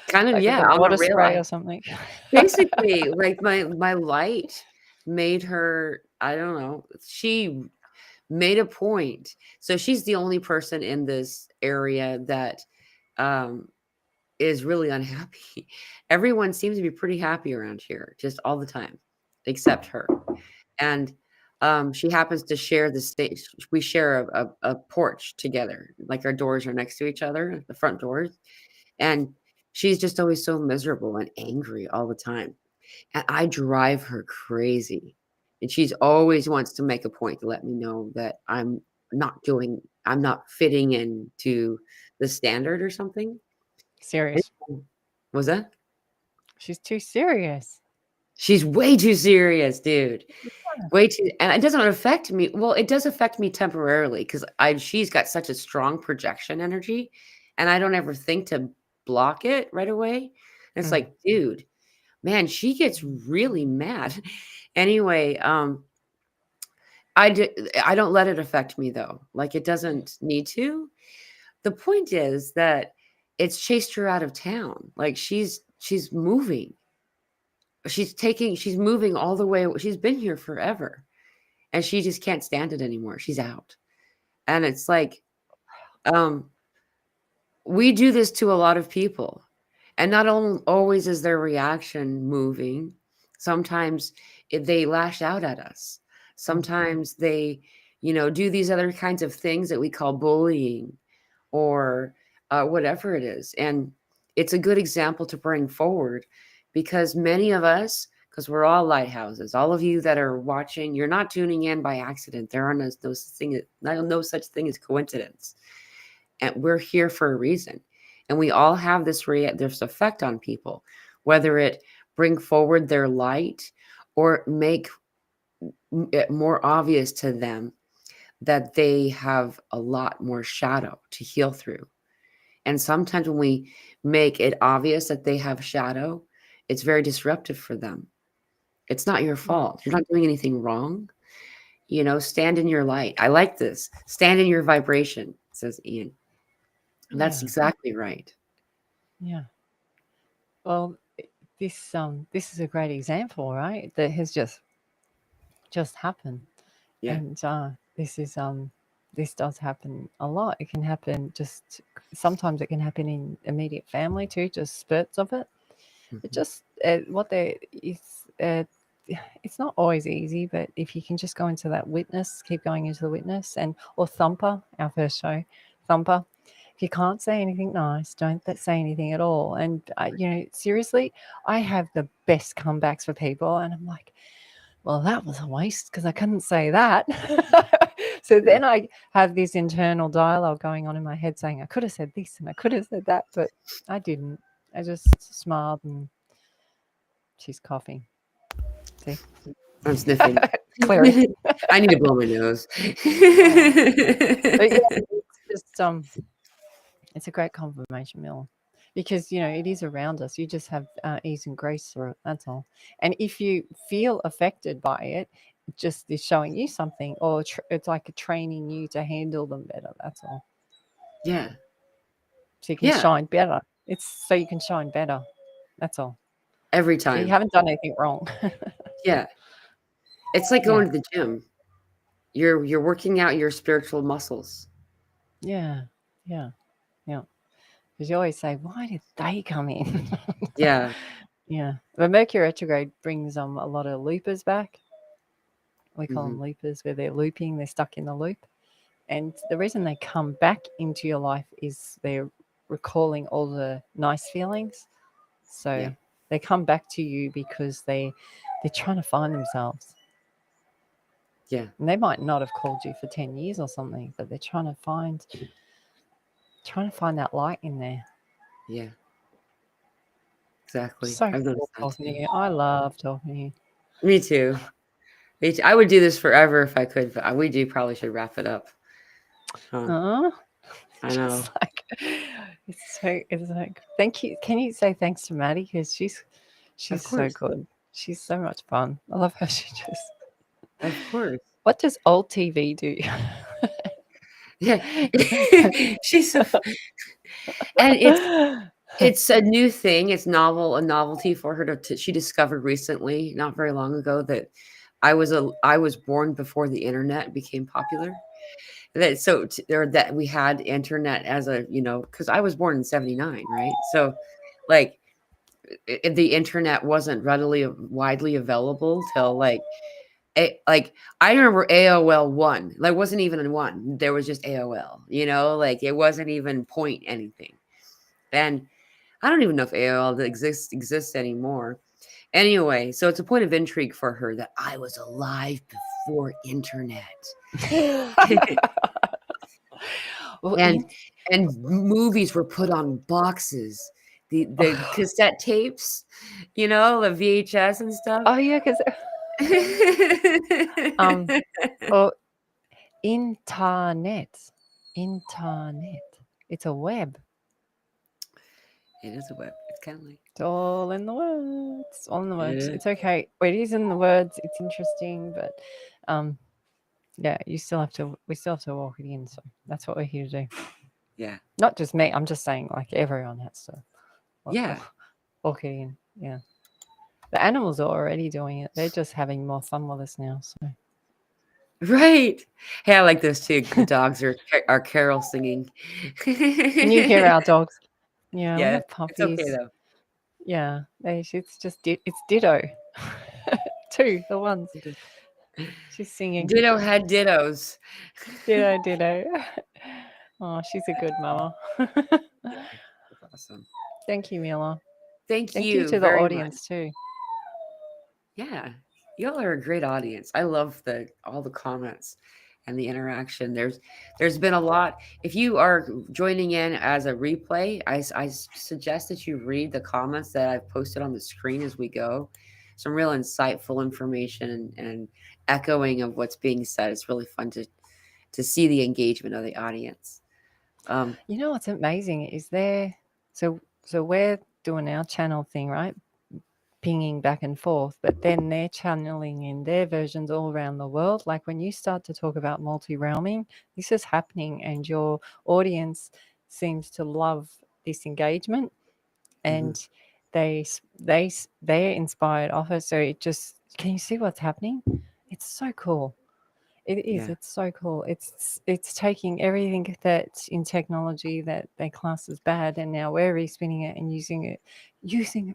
kind of, like with yeah, a on a water real spray or something. basically like my light made her, I don't know, she made a point. So she's the only person in this area that um is really unhappy. Everyone seems to be pretty happy around here, just all the time, except her. And she happens to share the stage. We share a porch together. Like our doors are next to each other, the front doors. And she's just always so miserable and angry all the time. And I drive her crazy. And she's always wants to make a point to let me know that I'm not fitting into the standard or something. Serious. Was that? She's too serious. She's way too serious, dude. Yeah. Way too, and it doesn't affect me. Well, it does affect me temporarily because she's got such a strong projection energy, and I don't ever think to block it right away. And it's Mm. like, dude, man, she gets really mad. Anyway, I don't let it affect me though. Like it doesn't need to. The point is that it's chased her out of town. Like she's moving. She's moving all the way. She's been here forever. And she just can't stand it anymore. She's out. And it's like, um, we do this to a lot of people. And not always is their reaction moving. Sometimes they lash out at us. Sometimes they, do these other kinds of things that we call bullying or whatever it is. And it's a good example to bring forward because many of us, because we're all lighthouses, all of you that are watching, you're not tuning in by accident. There are no such thing as coincidence. And we're here for a reason. And we all have this effect on people, whether it bring forward their light or make it more obvious to them that they have a lot more shadow to heal through. And sometimes when we make it obvious that they have shadow, it's very disruptive for them. It's not your fault. You're not doing anything wrong. Stand in your light. I like this. Stand in your vibration, says Ian. And that's Yeah. exactly right. Yeah. Well, this is a great example, right? That has just happened. Yeah. And this does happen a lot. It can happen just sometimes it can happen in immediate family too, just spurts of it. It just what they is it's not always easy, but if you can just go into that witness, keep going into the witness, and or Thumper, our first show, Thumper. If you can't say anything nice, don't say anything at all. And seriously, I have the best comebacks for people, and I'm like, well, that was a waste because I couldn't say that. So then I have this internal dialogue going on in my head saying, I could have said this and I could have said that, but I didn't. I just smiled and she's coughing. See? I'm sniffing. Clary. I need to blow my nose. But yeah, it's just it's a great confirmation mill because it is around us. You just have ease and grace through it. That's all. And if you feel affected by it, it just is showing you something, or it's like training you to handle them better. That's all. Yeah. So you can Yeah. shine better. It's so you can shine better. That's all. Every You time. haven't done anything wrong. Yeah. It's like going to the gym. You're working out your spiritual muscles. Yeah. Yeah. Yeah. Because you always say, why did they come in? Yeah. Yeah. But Mercury retrograde brings a lot of loopers back. We call Mhm. them loopers, where they're looping, they're stuck in the loop. And the reason they come back into your life is they're recalling all the nice feelings. So Yeah. they come back to you because they're trying to find themselves. Yeah. And they might not have called you for 10 years or something, but they're trying to find that light in there. Yeah. Exactly. So I've noticed cool that talking to too. you. I love talking to you. Me too. I would do this forever if I could, but we probably should wrap it up. Huh. I know. Just like it's like thank you. Can you say thanks to Maddie because she's Of so course. good. She's so much fun. I love how she just. Of course. What does old TV do? Yeah. She's so and it's a new thing. It's a novelty for her she discovered recently, not very long ago, that I was born before the internet became popular. Or that we had internet as because I was born in 79, right? So like the internet wasn't readily widely available till like I remember AOL 1. Like wasn't even a 1. There was just AOL, like it wasn't even point anything. And I don't even know if AOL exists anymore. Anyway, so it's a point of intrigue for her that I was alive before internet. Well, and and movies were put on boxes the cassette tapes, you know, the VHS and stuff. Oh yeah, because um, or internet, internet. It's a web. It is a web. It's kind of like It's all in the words. All in the it words. is. It's okay. It is in the words. It's interesting, but um, yeah, you still have to. We still have to walk it in. So that's what we're here to do. Yeah. Not just me. I'm just saying, like everyone has to Yeah. walk it in. Yeah. The animals are already doing it. They're just having more fun with us now. So Right. Hey, I like this too. The dogs are carol singing. can you hear our dogs? Yeah, we Yeah, have it's okay puppies. though. Yeah, it's just it's Ditto. Two, the ones she's singing. Ditto had dittos. Ditto, Ditto. Oh, she's a good mama. That's awesome. Thank you, Mila. Thank Thank you you to the very much. audience too. Yeah, y'all are a great audience. I love all the comments and the interaction. There's been a lot. If you are joining in as a replay, I suggest that you read the comments that I've posted on the screen as we go. Some real insightful information and echoing of what's being said. It's really fun to see the engagement of the audience. You know what's amazing is there. So we're doing our channel thing, right? Pinging back and forth, but then they're channeling in their versions all around the world. Like when you start to talk about multi-realming, this is happening, and your audience seems to love this engagement, Mhm. and they're inspired off it. So it just, can you see what's happening? It's so cool. It is. Yeah. It's so cool. It's taking everything that's in technology that they class as bad, and now we're respinning it and using it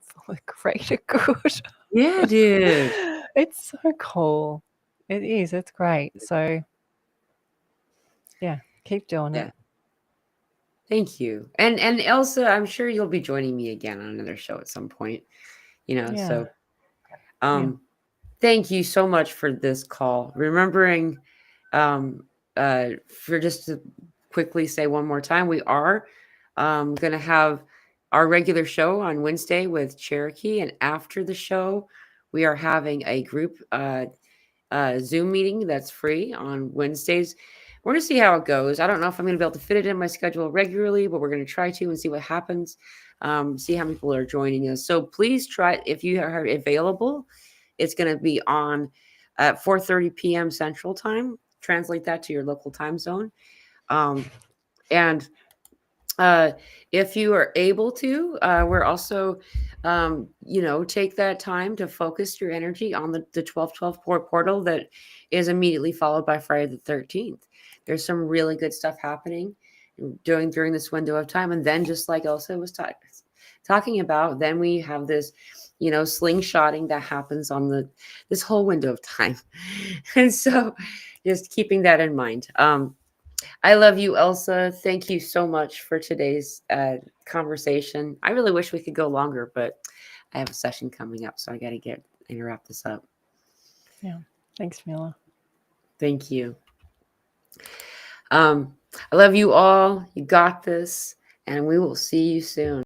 for the greater good. Yeah, dude. It's so cool. It is. It's great. So yeah, keep doing Yeah. it. Thank you. And Elsa, I'm sure you'll be joining me again on another show at some point. Yeah. So um thank you so much for this call. Remembering for just to quickly say one more time, we are gonna have our regular show on Wednesday with Cherokee, and after the show, we are having a group Zoom meeting that's free on Wednesdays. We're going to see how it goes. I don't know if I'm going to be able to fit it in my schedule regularly, but we're going to try to and see what happens. See how many people are joining us. So please try, if you are available. It's going to be on at 4:30 p.m. Central Time. Translate that to your local time zone. And uh, if you are able to, we're also, take that time to focus your energy on the 1212 portal that is immediately followed by Friday the 13th. There's some really good stuff happening during this window of time. And then, just like Elsa was talking about, then we have this, slingshotting that happens on this whole window of time. And so just keeping that in mind. I love you, Elsa. Thank you so much for today's conversation. I really wish we could go longer, but I have a session coming up, so I got to wrap this up. Yeah. Thanks, Mila. Thank you. I love you all. You got this, and we will see you soon.